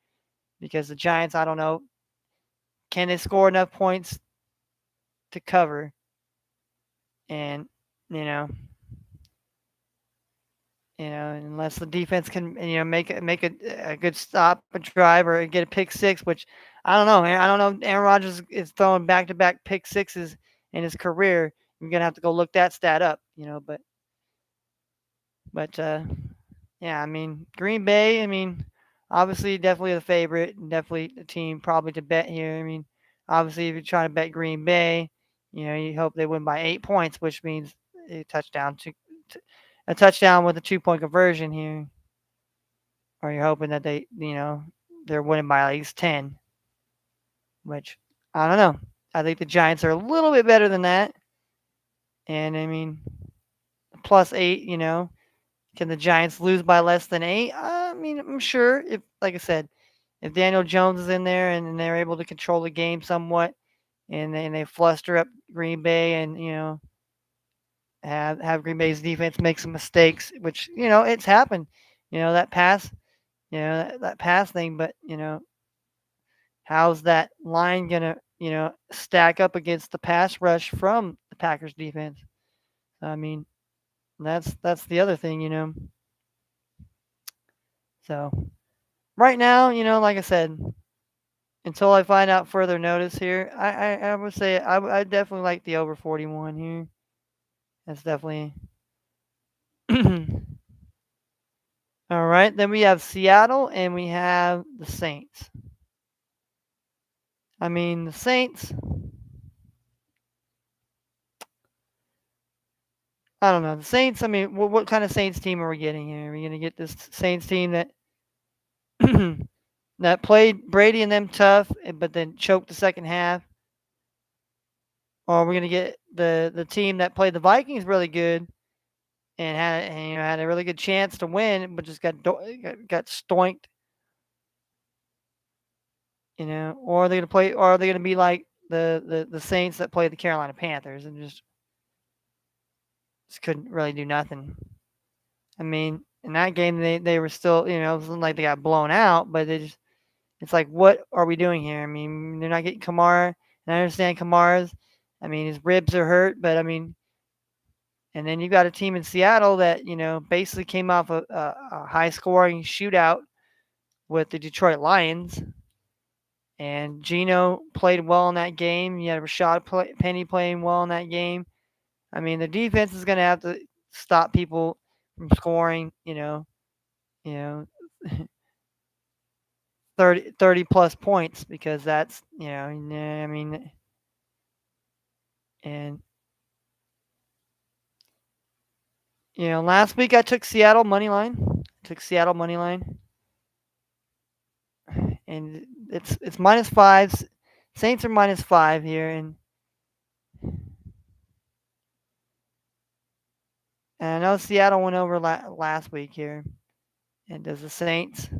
because the Giants, I don't know, can they score enough points to cover? And you know, unless the defense can make a good stop and drive or get a pick six, which I don't know. I don't know. Aaron Rodgers is throwing back-to-back pick sixes in his career. You're gonna have to go look that stat up, but yeah, I mean, Green Bay, I mean, obviously definitely the favorite, and definitely the team probably to bet here. I mean, obviously if you're trying to bet Green Bay, you hope they win by 8 points, which means a touchdown a touchdown with a 2-point conversion here. Or you're hoping that they're winning by at least 10, which I don't know. I think the Giants are a little bit better than that. And I mean, plus 8, can the Giants lose by less than 8? I mean, I'm sure, if, like I said, if Daniel Jones is in there and they're able to control the game somewhat, and they fluster up Green Bay, and have Green Bay's defense make some mistakes, which it's happened. That pass, that pass thing, but how's that line gonna stack up against the pass rush from the Packers defense? I mean, that's the other thing, So right now, like I said, until I find out further notice here, I would say I definitely like the over 41 here. That's definitely all right. Then we have Seattle and we have the Saints. I mean, the Saints. I don't know. The Saints, I mean, what kind of Saints team are we getting here? Are we going to get this Saints team that that played Brady and them tough, but then choked the second half? Or are we going to get the team that played the Vikings really good and had a really good chance to win, but just got stoinked? Or are they going to play? Or are they going to be like the Saints that played the Carolina Panthers and just couldn't really do nothing? I mean, in that game they were still, it wasn't like they got blown out, but it's like, what are we doing here? I mean, they're not getting Kamara, and I understand Kamara's. I mean, his ribs are hurt, but I mean, and then you got a team in Seattle that basically came off a high scoring shootout with the Detroit Lions, and Geno played well in that game. You had Rashad Penny playing well in that game. I mean, the defense is going to have to stop people from scoring. You know, 30 plus points, because that's I mean, and last week I took Seattle money line. And it's -5. Saints are -5 here, and I know Seattle went over last week here. And does the Saints,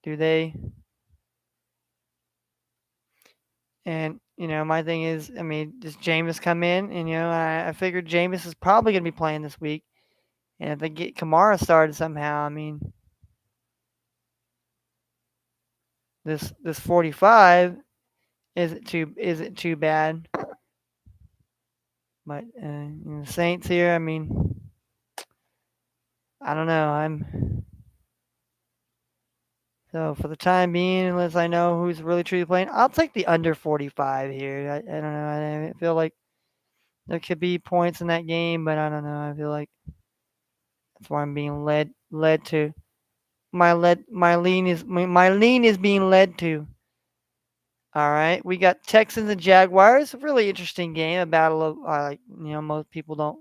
do they? And my thing is, I mean, does Jameis come in? And I figured Jameis is probably going to be playing this week, and if they get Kamara started somehow, I mean, this 45 isn't too bad. But the Saints here, I mean, I don't know. So for the time being, unless I know who's really truly playing, I'll take the under 45 here. I don't know. I feel like there could be points in that game, but I don't know. I feel like that's why I'm being led to. My lean is being led to. All right, we got Texans and Jaguars. A really interesting game. A battle of most people don't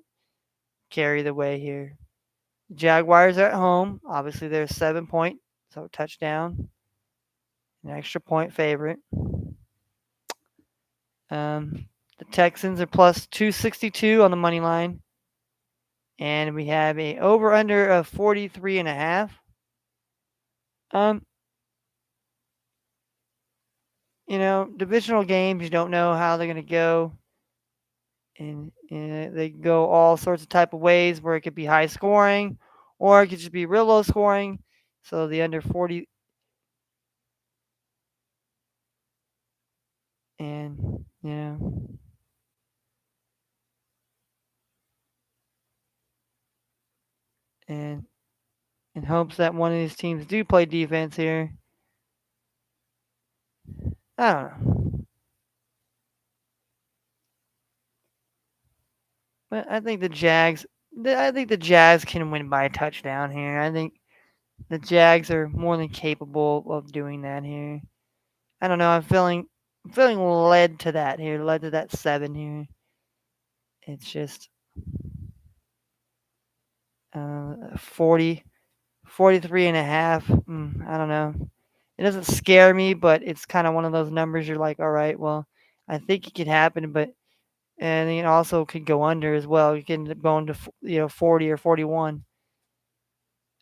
care either way here. Jaguars are at home. Obviously, they're 7 point, so touchdown, an extra point favorite. The Texans are plus 262 on the money line. And we have a over under of 43 and a half. Um, divisional games, you don't know how they're going to go. And they go all sorts of type of ways where it could be high scoring or it could just be real low scoring. So the under 40 and and in hopes that one of these teams do play defense here. I don't know. But I think the Jags can win by a touchdown here. I think the Jags are more than capable of doing that here. I don't know. I'm feeling led to that here, led to that 7 here. It's just 40, 43 and a half. I don't know. It doesn't scare me, but it's kind of one of those numbers you're like, all right, well, I think it could happen, but and it also could go under as well. You can end up going to 40 or 41.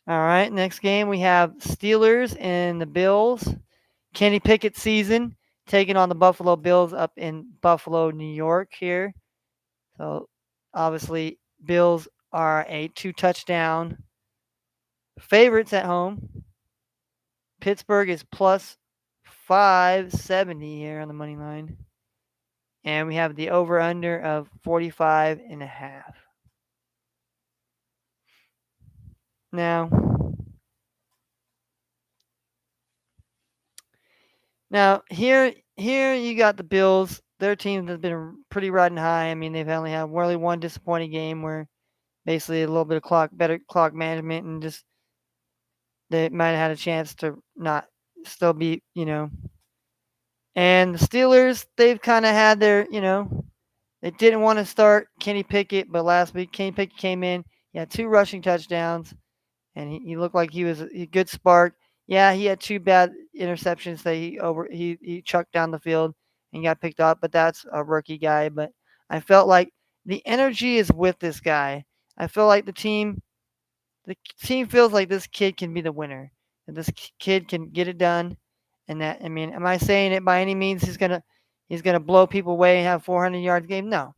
All right, next game we have Steelers and the Bills. Kenny Pickett season taking on the Buffalo Bills up in Buffalo, New York here. So obviously Bills are a 2 touchdown favorites at home. Pittsburgh is plus 570 here on the money line. And we have the over under of 45 and a half. Now, here you got the Bills. Their team has been pretty riding high. I mean, they've only had really one disappointing game where basically a little bit of better clock management, and just they might have had a chance to not still be, And the Steelers, they've kind of had their, they didn't want to start Kenny Pickett, but last week Kenny Pickett came in. He had 2 rushing touchdowns, and he looked like he was a good spark. Yeah, he had 2 bad interceptions that he chucked down the field and got picked up, but that's a rookie guy. But I felt like the energy is with this guy. I feel like the team feels like this kid can be the winner, and this kid can get it done. And that, I mean, am I saying it by any means he's gonna blow people away and have 400 yards game? No,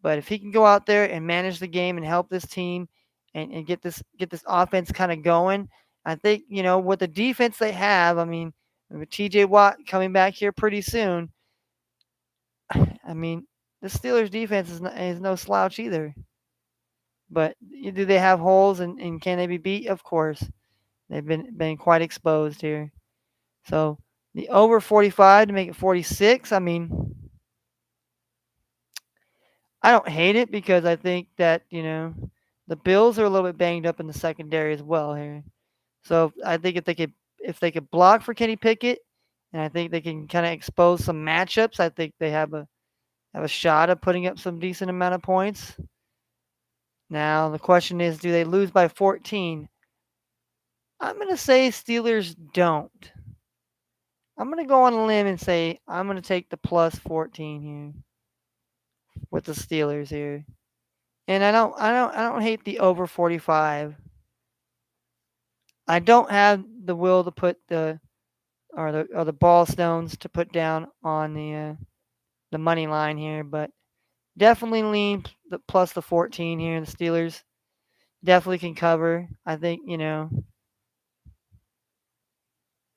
but if he can go out there and manage the game and help this team and get this offense kind of going, I think with the defense they have, I mean, with T.J. Watt coming back here pretty soon, I mean, the Steelers defense is no slouch either. But do they have holes and can they be beat? Of course. They've been quite exposed here. So the over 45 to make it 46. I mean, I don't hate it because I think that the Bills are a little bit banged up in the secondary as well here. So I think if they could block for Kenny Pickett, and I think they can kind of expose some matchups, I think they have a shot of putting up some decent amount of points. Now the question is, do they lose by 14? I'm gonna say Steelers don't. I'm gonna go on a limb and say I'm gonna take the plus 14 here with the Steelers here. And I don't hate the over 45. I don't have the will to put the ball stones to put down on the money line here, but definitely lean the plus the 14 here. The Steelers definitely can cover. I think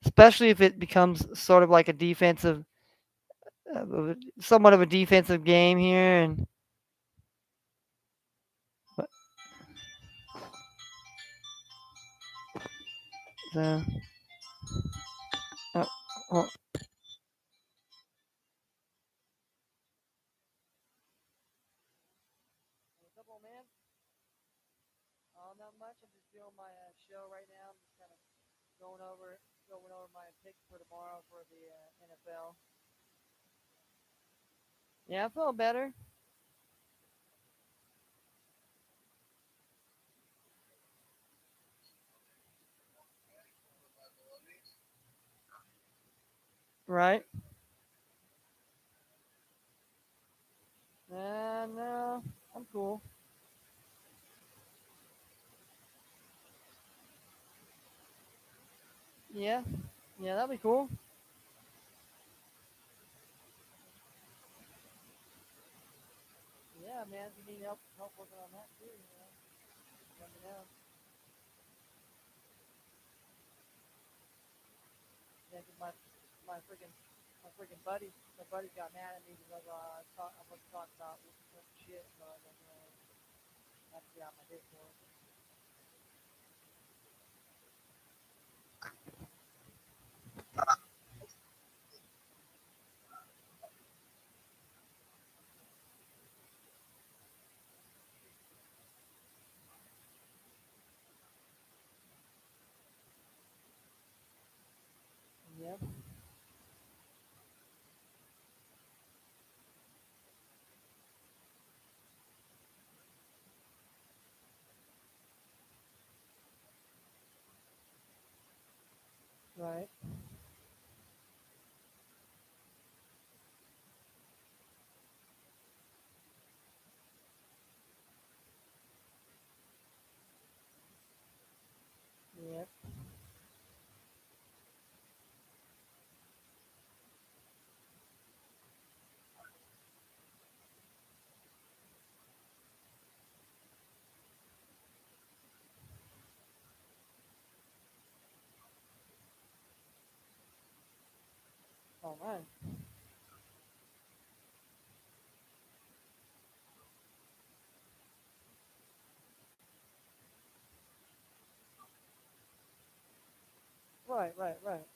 especially if it becomes sort of like a somewhat of a defensive game here, and so. Oh, well, man. Not much. I'm just doing my show right now. I'm just kind of going over my picks for tomorrow for the NFL. Yeah, I feel better. Right. cool. Yeah, yeah, that'd be cool. Yeah, man, if you need help working on that too, let me know. Yeah, 'cause my buddy got mad at me because I wasn't talking about what shit, so I was like, I have to get out my dick for it. Yep, right. Yep. All right. Right, right, right.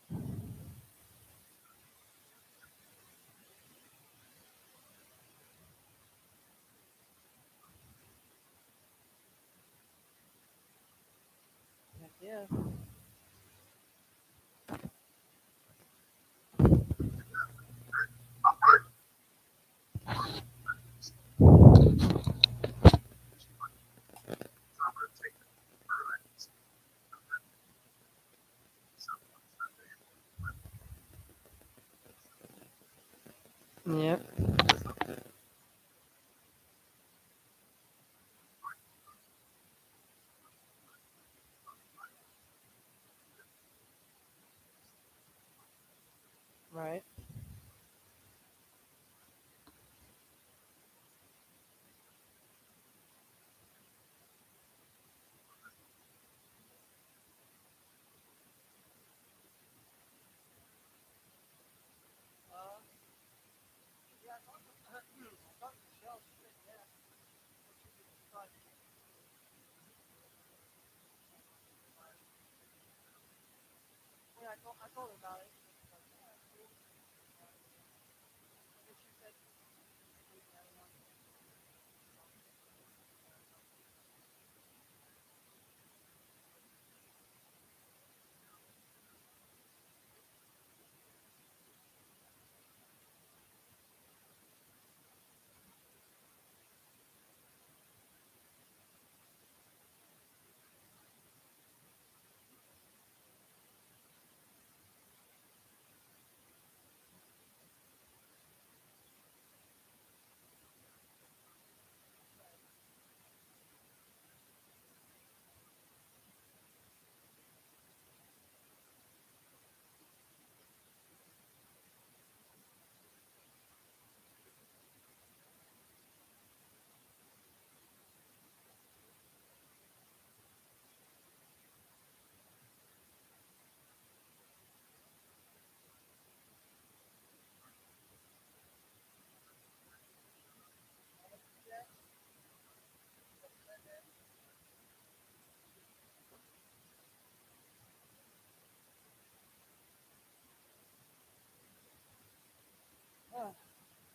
Heck yeah. Yep. Right. Uh, yeah, I talked to Michelle. She said, yeah, she could try. Yeah, I told her about it. She's like, yeah, that's cool. And she said, I don't know.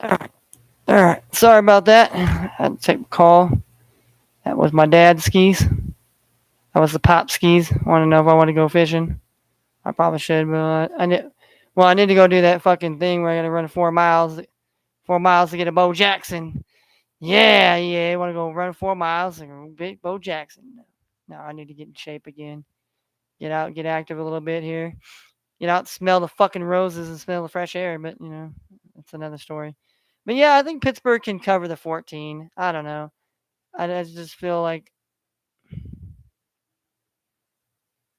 All right. All right. Sorry about that. I had to take a call. That was my dad's skis. That was the pop skis. Want to know if I want to go fishing? I probably should, but I need. Well, I need to go do that fucking thing where I got to run 4 miles. 4 miles to get a Bo Jackson. Yeah, yeah. I want to go run 4 miles and beat Bo Jackson. No, I need to get in shape again. Get out, get active a little bit here. Get out, smell the fucking roses and smell the fresh air. But that's another story. But yeah, I think Pittsburgh can cover the 14. I don't know. I just feel like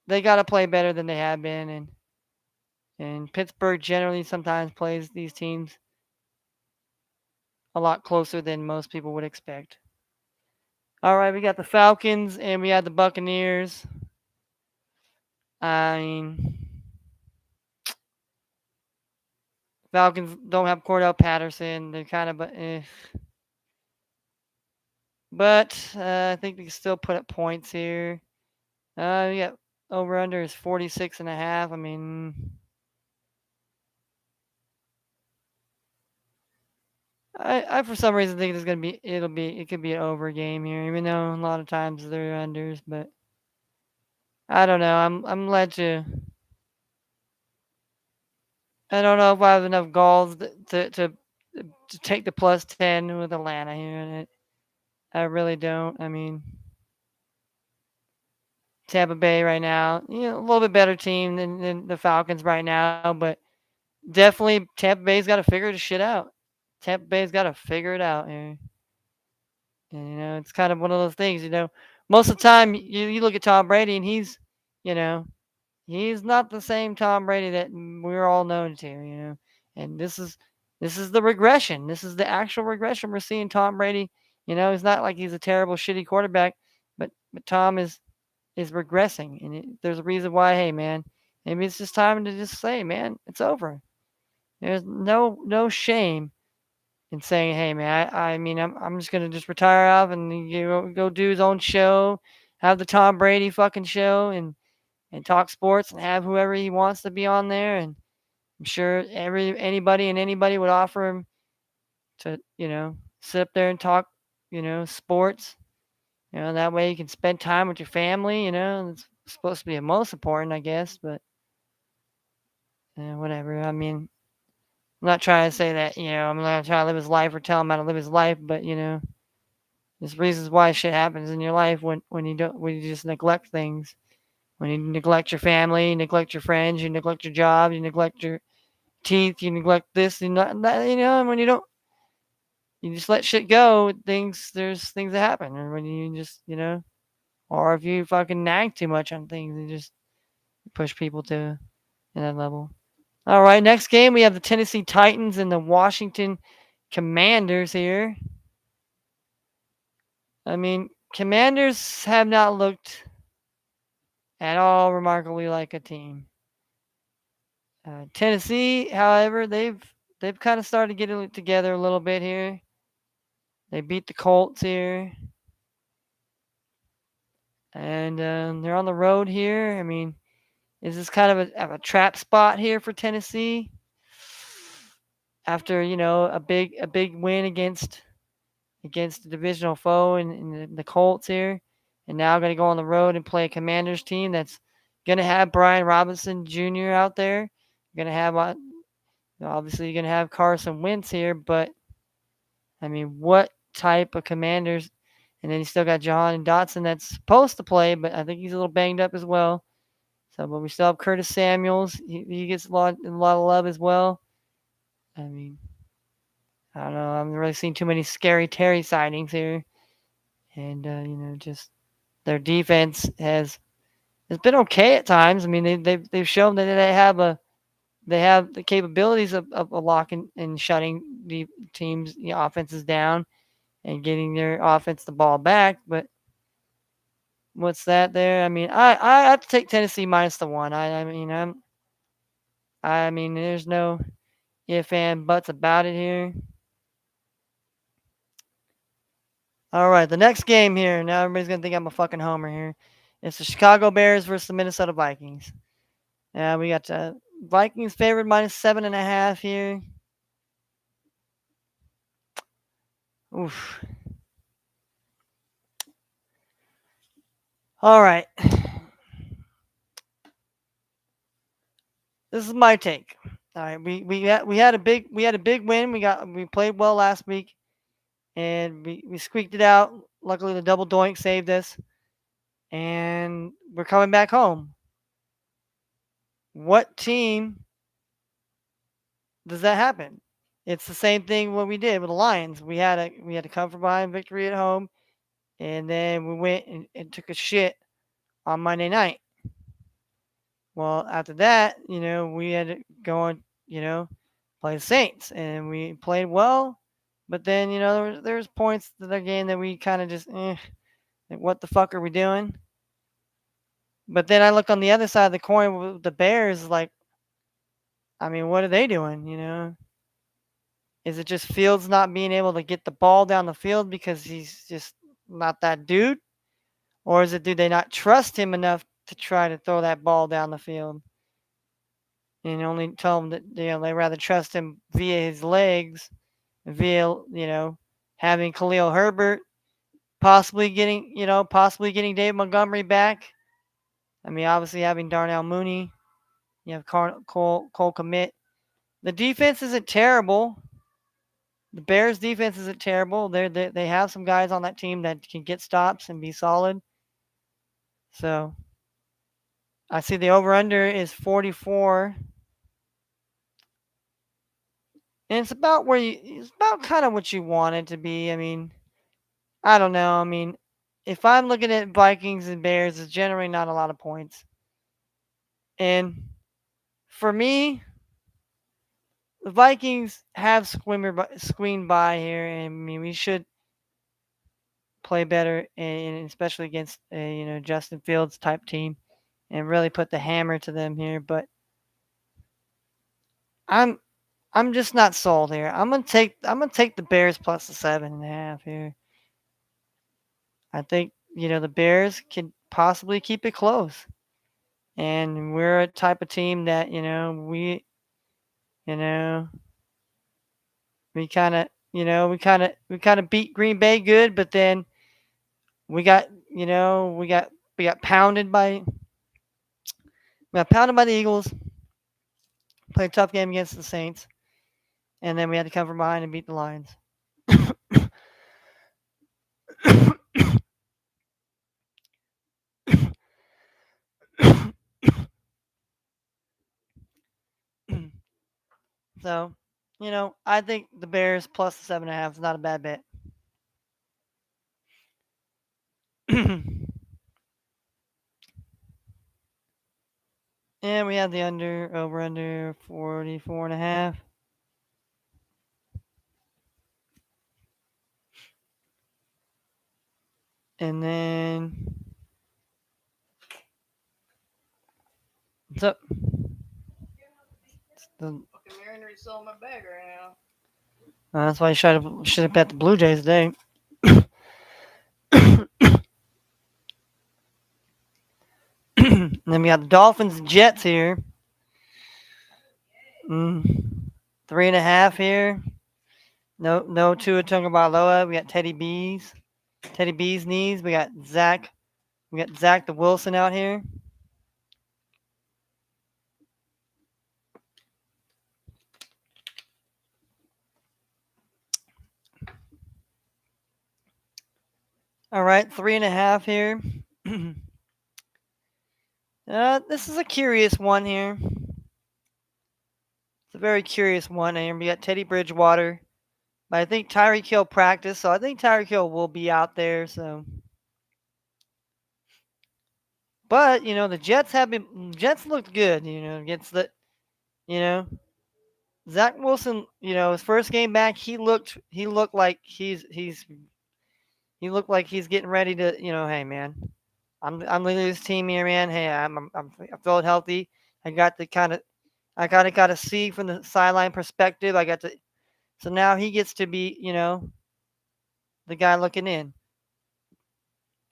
they got to play better than they have been, and Pittsburgh generally sometimes plays these teams a lot closer than most people would expect. All right, we got the Falcons and we had the Buccaneers. I mean, Falcons don't have Cordell Patterson. They're kind of, but I think they can still put up points here. We got over under is 46.5. I mean, I for some reason think it could be an over game here, even though a lot of times they're unders, but I don't know. I'm led to. I don't know if I have enough goals to take the +10 with Atlanta here, and I really don't. I mean, Tampa Bay right now, a little bit better team than the Falcons right now, but definitely Tampa Bay's got to figure this shit out. Tampa Bay's got to figure it out here. And, it's kind of one of those things, most of the time you look at Tom Brady and you know, he's not the same Tom Brady that we're all known to, And this is the regression. This is the actual regression we're seeing Tom Brady. It's not like he's a terrible shitty quarterback, but Tom is regressing, and there's a reason why. Hey, man, maybe it's just time to just say, man, it's over. There's no shame in saying, hey, man, I mean, I'm just gonna just retire off and go do his own show, have the Tom Brady fucking show, and talk sports and have whoever he wants to be on there. And I'm sure anybody would offer him to, sit up there and talk, sports. That way you can spend time with your family. It's supposed to be the most important, I guess. But whatever. I mean, I'm not trying to say that, I'm not trying to live his life or tell him how to live his life, but there's reasons why shit happens in your life when you just neglect things. When you neglect your family, you neglect your friends, you neglect your job, you neglect your teeth, you neglect this, and and when you just let shit go, there's things that happen. Or when you just, or if you fucking nag too much on things, you just push people to that level. All right, next game we have the Tennessee Titans and the Washington Commanders here. I mean, Commanders have not looked at all remarkably like a team. Tennessee, however, they've kind of started getting it together a little bit here. They beat the Colts here, and they're on the road here. I mean, is this kind of a trap spot here for Tennessee after a big win against the divisional foe in the Colts here, and now going to go on the road and play a Commanders team that's going to have Brian Robinson Jr. out there. You're going to have obviously you're going to have Carson Wentz here, but I mean, what type of Commanders? And then you still got Jahan Dotson that's supposed to play, but I think he's a little banged up as well. So, but we still have Curtis Samuels. He gets a lot of love as well. I mean, I don't know. I haven't really seen too many scary Terry sightings here, and just their defense has been okay at times. I mean, they've shown that they have the capabilities of locking and shutting the teams, offenses down and getting their offense the ball back. But what's that there? I mean, I have to take Tennessee minus the one. I mean, there's no if and buts about it here. All right, the next game here. Now everybody's gonna think I'm a fucking homer here. It's the Chicago Bears versus the Minnesota Vikings. We got Vikings favored minus 7.5 here. Oof. All right. This is my take. All right, we had a big win. We played well last week, and we squeaked it out. Luckily, the double doink saved us, and we're coming back home. What team does that happen? It's the same thing what we did with the Lions. We had a come from behind victory at home, and then we went and took a shit on Monday night. Well, after that, we had to go and, play the Saints, and we played well. But then, there was points to the game that we kind of just, like, what the fuck are we doing? But then I look on the other side of the coin with the Bears, like, I mean, what are they doing? Is it just Fields not being able to get the ball down the field because he's just not that dude? Or is it, do they not trust him enough to try to throw that ball down the field? And only tell him that, they rather trust him via his legs, via, having Khalil Herbert, possibly getting Dave Montgomery back. I mean, obviously having Darnell Mooney, you have Cole Kmet. The defense isn't terrible. The Bears' defense isn't terrible. They have some guys on that team that can get stops and be solid. So I see the over/under is 44, and it's about kind of what you want it to be. I mean, I don't know. I mean, if I'm looking at Vikings and Bears, it's generally not a lot of points. And for me, the Vikings have squeamed by here, and I mean, we should play better, and especially against a Justin Fields type team, and really put the hammer to them here. But I'm I'm just not sold here. I'm gonna take the Bears plus the 7.5 here. I think the Bears can possibly keep it close, and we're a type of team that you know we kind of beat Green Bay good, but then we got you know we got pounded by the Eagles. Played a tough game against the Saints, and then we had to come from behind and beat the Lions. So, I think the Bears plus the 7.5 is not a bad bet. And we have the over under 44.5. And then what's up? Fucking Mariners selling my bag right now. That's why you should have bet the Blue Jays today. And then we got the Dolphins and Jets here. 3.5 here. No Tua Tagovailoa. We got Teddy B's knees. We got Zach the Wilson out here. All right, 3.5 here. This is a curious one here. It's a very curious one here. We got Teddy Bridgewater, but I think Tyreek Hill practiced, so I think Tyreek Hill will be out there. So, but the Jets looked good. Against you know Zach Wilson. His first game back, he looked like he looked like he's getting ready to. Hey man, I'm leading this team here, man. Hey, I feel healthy. I got the kind of I kind of got to see from the sideline perspective. So now he gets to be, the guy looking in.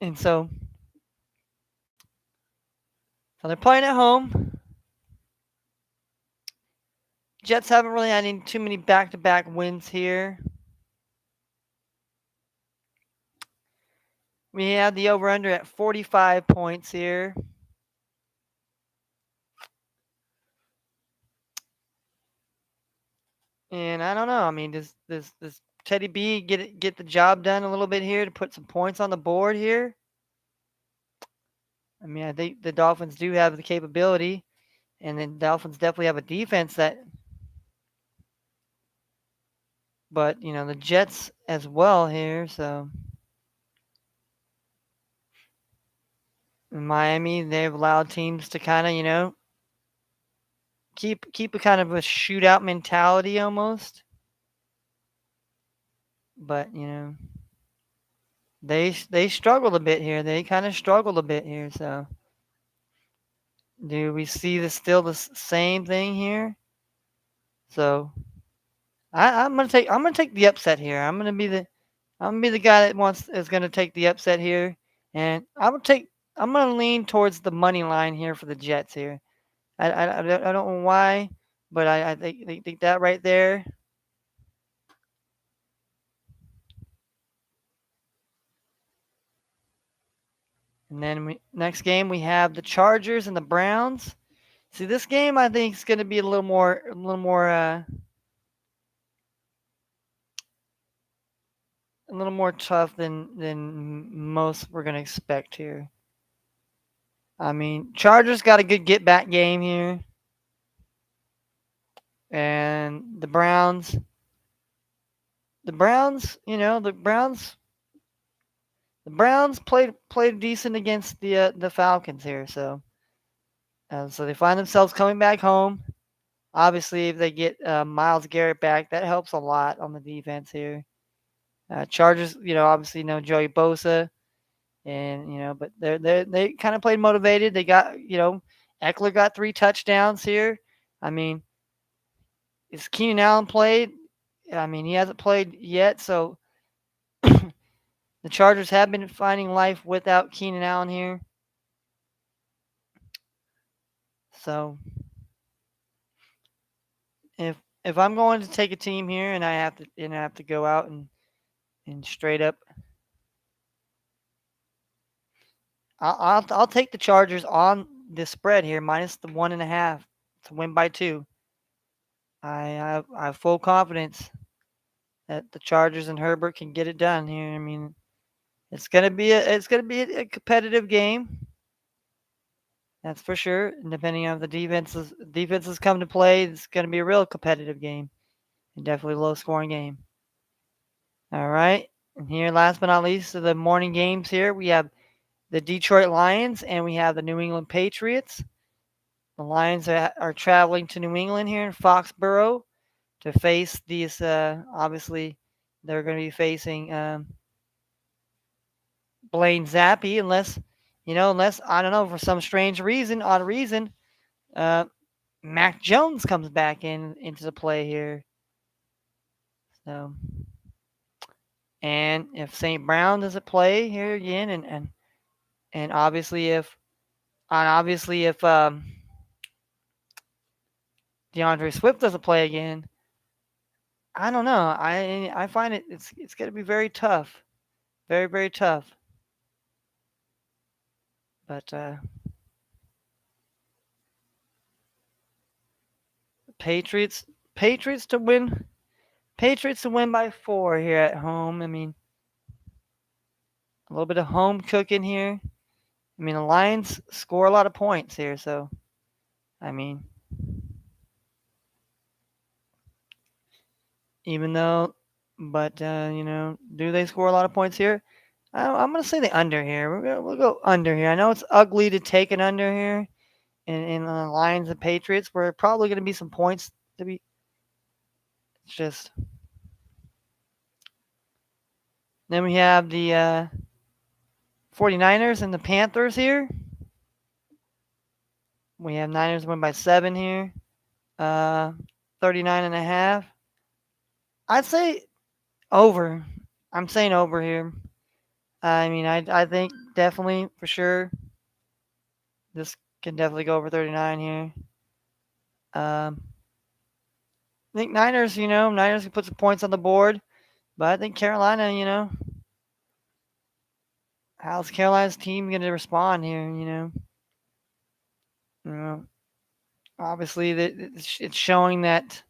And so they're playing at home. Jets haven't really had too many back-to-back wins here. We have the over-under at 45 points here. And I don't know. I mean, does Teddy B get the job done a little bit here to put some points on the board here? I mean, I think the Dolphins do have the capability, and the Dolphins definitely have a defense but the Jets as well here. So In Miami, they've allowed teams to kind of, keep a kind of a shootout mentality almost. But, they struggled a bit here. They kind of struggled a bit here. So, do we see still the same thing here? So, I'm gonna take the upset here. I'm gonna be the guy that is gonna take the upset here, and I'm gonna lean towards the money line here for the Jets here. I don't know why, but I think that right there. And then next game we have the Chargers and the Browns. See, this game I think is gonna be a little more tough than most we're gonna expect here. I mean, Chargers got a good get back game here, and the Browns played decent against the Falcons here, so they find themselves coming back home. Obviously, if they get Myles Garrett back, that helps a lot on the defense here. Chargers, obviously no Joey Bosa, and but they kind of played motivated. They got Eckler got 3 touchdowns here. I mean, is Keenan Allen played? I mean, he hasn't played yet, so the Chargers have been finding life without Keenan Allen here. So if I'm going to take a team here and I have to go out and straight up, I'll take the Chargers on the spread here minus the 1.5 to win by 2. I have full confidence that the Chargers and Herbert can get it done here. I mean, it's gonna be a competitive game. That's for sure. And depending on the defenses come to play, it's gonna be a real competitive game and definitely a low scoring game. All right. And here, last but not least, the morning games here. We have the Detroit Lions and we have the New England Patriots. The Lions are traveling to New England here in Foxborough to face these. Obviously, they're going to be facing Blaine Zappi, unless I don't know for some strange reason, odd reason, uh, Mac Jones comes back into the play here. So, and if St. Brown doesn't play here again, and obviously if DeAndre Swift doesn't play again, I don't know. I find it's going to be very tough, very very tough. But Patriots Patriots to win Patriots to win by 4 here at home. I mean, a little bit of home cooking here. I mean, the Lions score a lot of points here, so I mean, even though, but do they score a lot of points here? I'm gonna say the under here. We'll go under here. I know it's ugly to take an under here in the Lions and Patriots. We're probably gonna be some points to be. It's just then we have the 49ers and the Panthers here. We have Niners win by 7 here. 39 and a half. I'd say over. I'm saying over here. I mean, I think definitely for sure this can definitely go over 39 here. Um, I think Niners can put some points on the board, but I think Carolina, how's Carolina's team going to respond here? You know, obviously it's showing that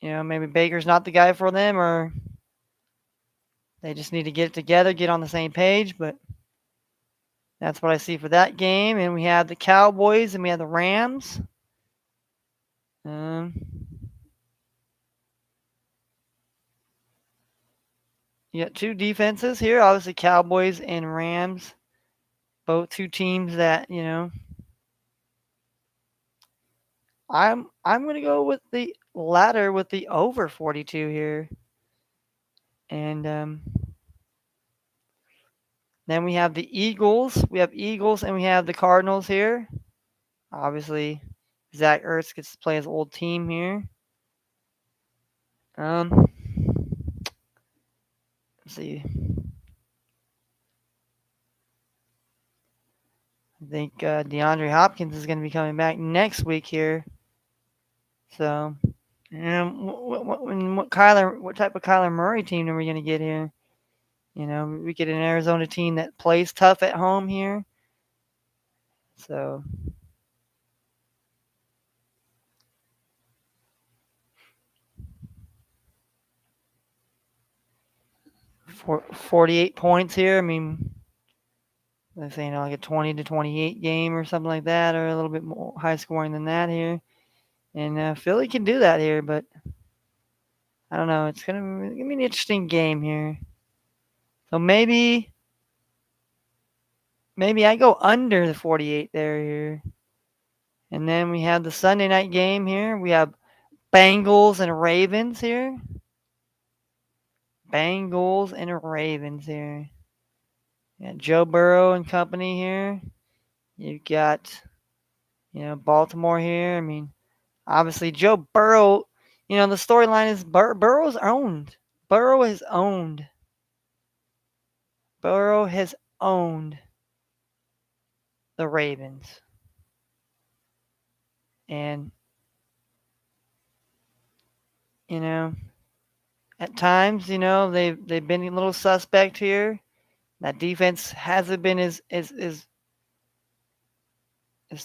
maybe Baker's not the guy for them, or they just need to get it together, get on the same page. But that's what I see for that game. And we have the Cowboys and we have the Rams. You got two defenses here, obviously Cowboys and Rams. both two teams that I'm gonna go with the latter with the over 42 here, and then we have the Eagles. We have Eagles and we have the Cardinals here. Obviously, Zach Ertz gets to play his old team here. Let's see. I think DeAndre Hopkins is going to be coming back next week here. So, what type of Kyler Murray team are we going to get here? We get an Arizona team that plays tough at home here. So, 48 points here. I mean, let's say like a 20 to 28 game or something like that, or a little bit more high scoring than that here. And Philly can do that here, but I don't know. It's gonna be an interesting game here. So maybe I go under the 48 there here. And then we have the Sunday night game here. We have Bengals and Ravens here. Bengals and Ravens here. Yeah, Joe Burrow and company here. You've got, Baltimore here. I mean, obviously Joe Burrow. The storyline is Burrow's owned. Burrow is owned. Burrow has owned the Ravens. And, you know, at times, they've been a little suspect here. That defense hasn't been as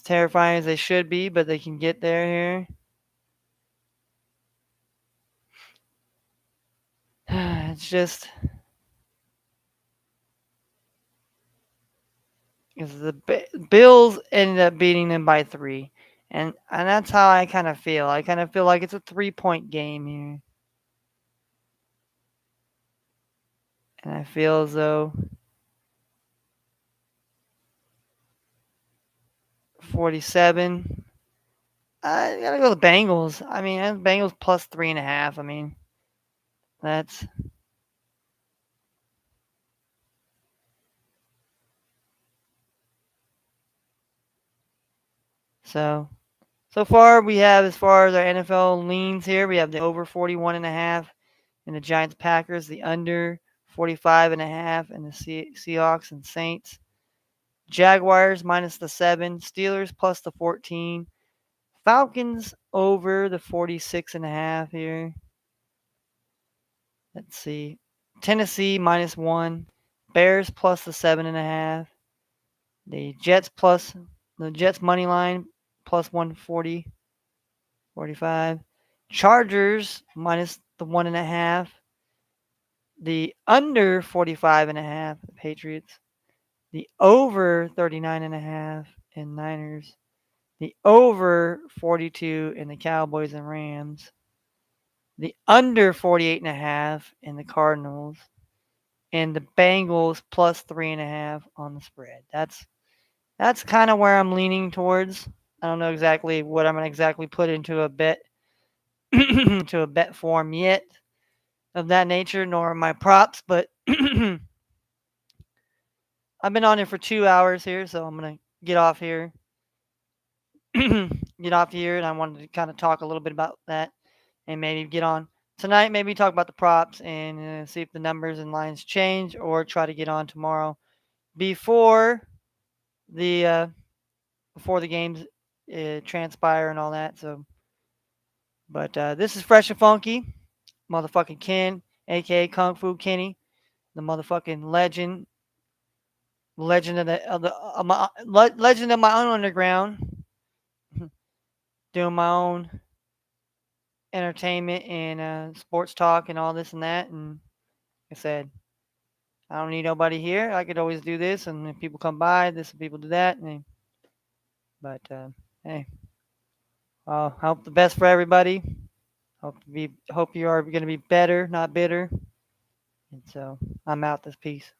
terrifying as they should be, but they can get there here. It's just because the Bills ended up beating them by 3, and that's how I kind of feel. I kind of feel like it's a 3-point game here, and I feel as though 47. I gotta go with the Bengals. I mean, Bengals plus 3.5. I mean, that's so. So far, we have, as far as our NFL leans here, we have the over 41.5 in the Giants Packers, the under 45.5 in the Seahawks and Saints. Jaguars minus the 7, Steelers plus the 14, Falcons over the 46.5 here. Let's see. Tennessee minus 1, Bears plus the 7.5, the Jets money line plus 140. 45. Chargers minus the 1.5. The under 45.5. The Patriots. The over 39.5 in Niners. The over 42 in the Cowboys and Rams. The under 48.5 in the Cardinals. And the Bengals plus 3.5 on the spread. That's kind of where I'm leaning towards. I don't know exactly what I'm gonna exactly put into a bet to a bet form yet of that nature, nor my props, but I've been on here for 2 hours here, so I'm gonna get off here. Get off here, and I wanted to kind of talk a little bit about that, and maybe get on tonight. Maybe talk about the props and see if the numbers and lines change, or try to get on tomorrow before the uh, before the games transpire and all that. So, but this is Fresh and Funky, motherfucking Ken, aka Kung Fu Kenny, the motherfucking legend legend of my own underground, doing my own entertainment and sports talk and all this and that. And like I said, I don't need nobody here. I could always do this, and if people come by, this and people do that. But hey, I hope the best for everybody. Hope you are going to be better, not bitter. And so I'm out this piece.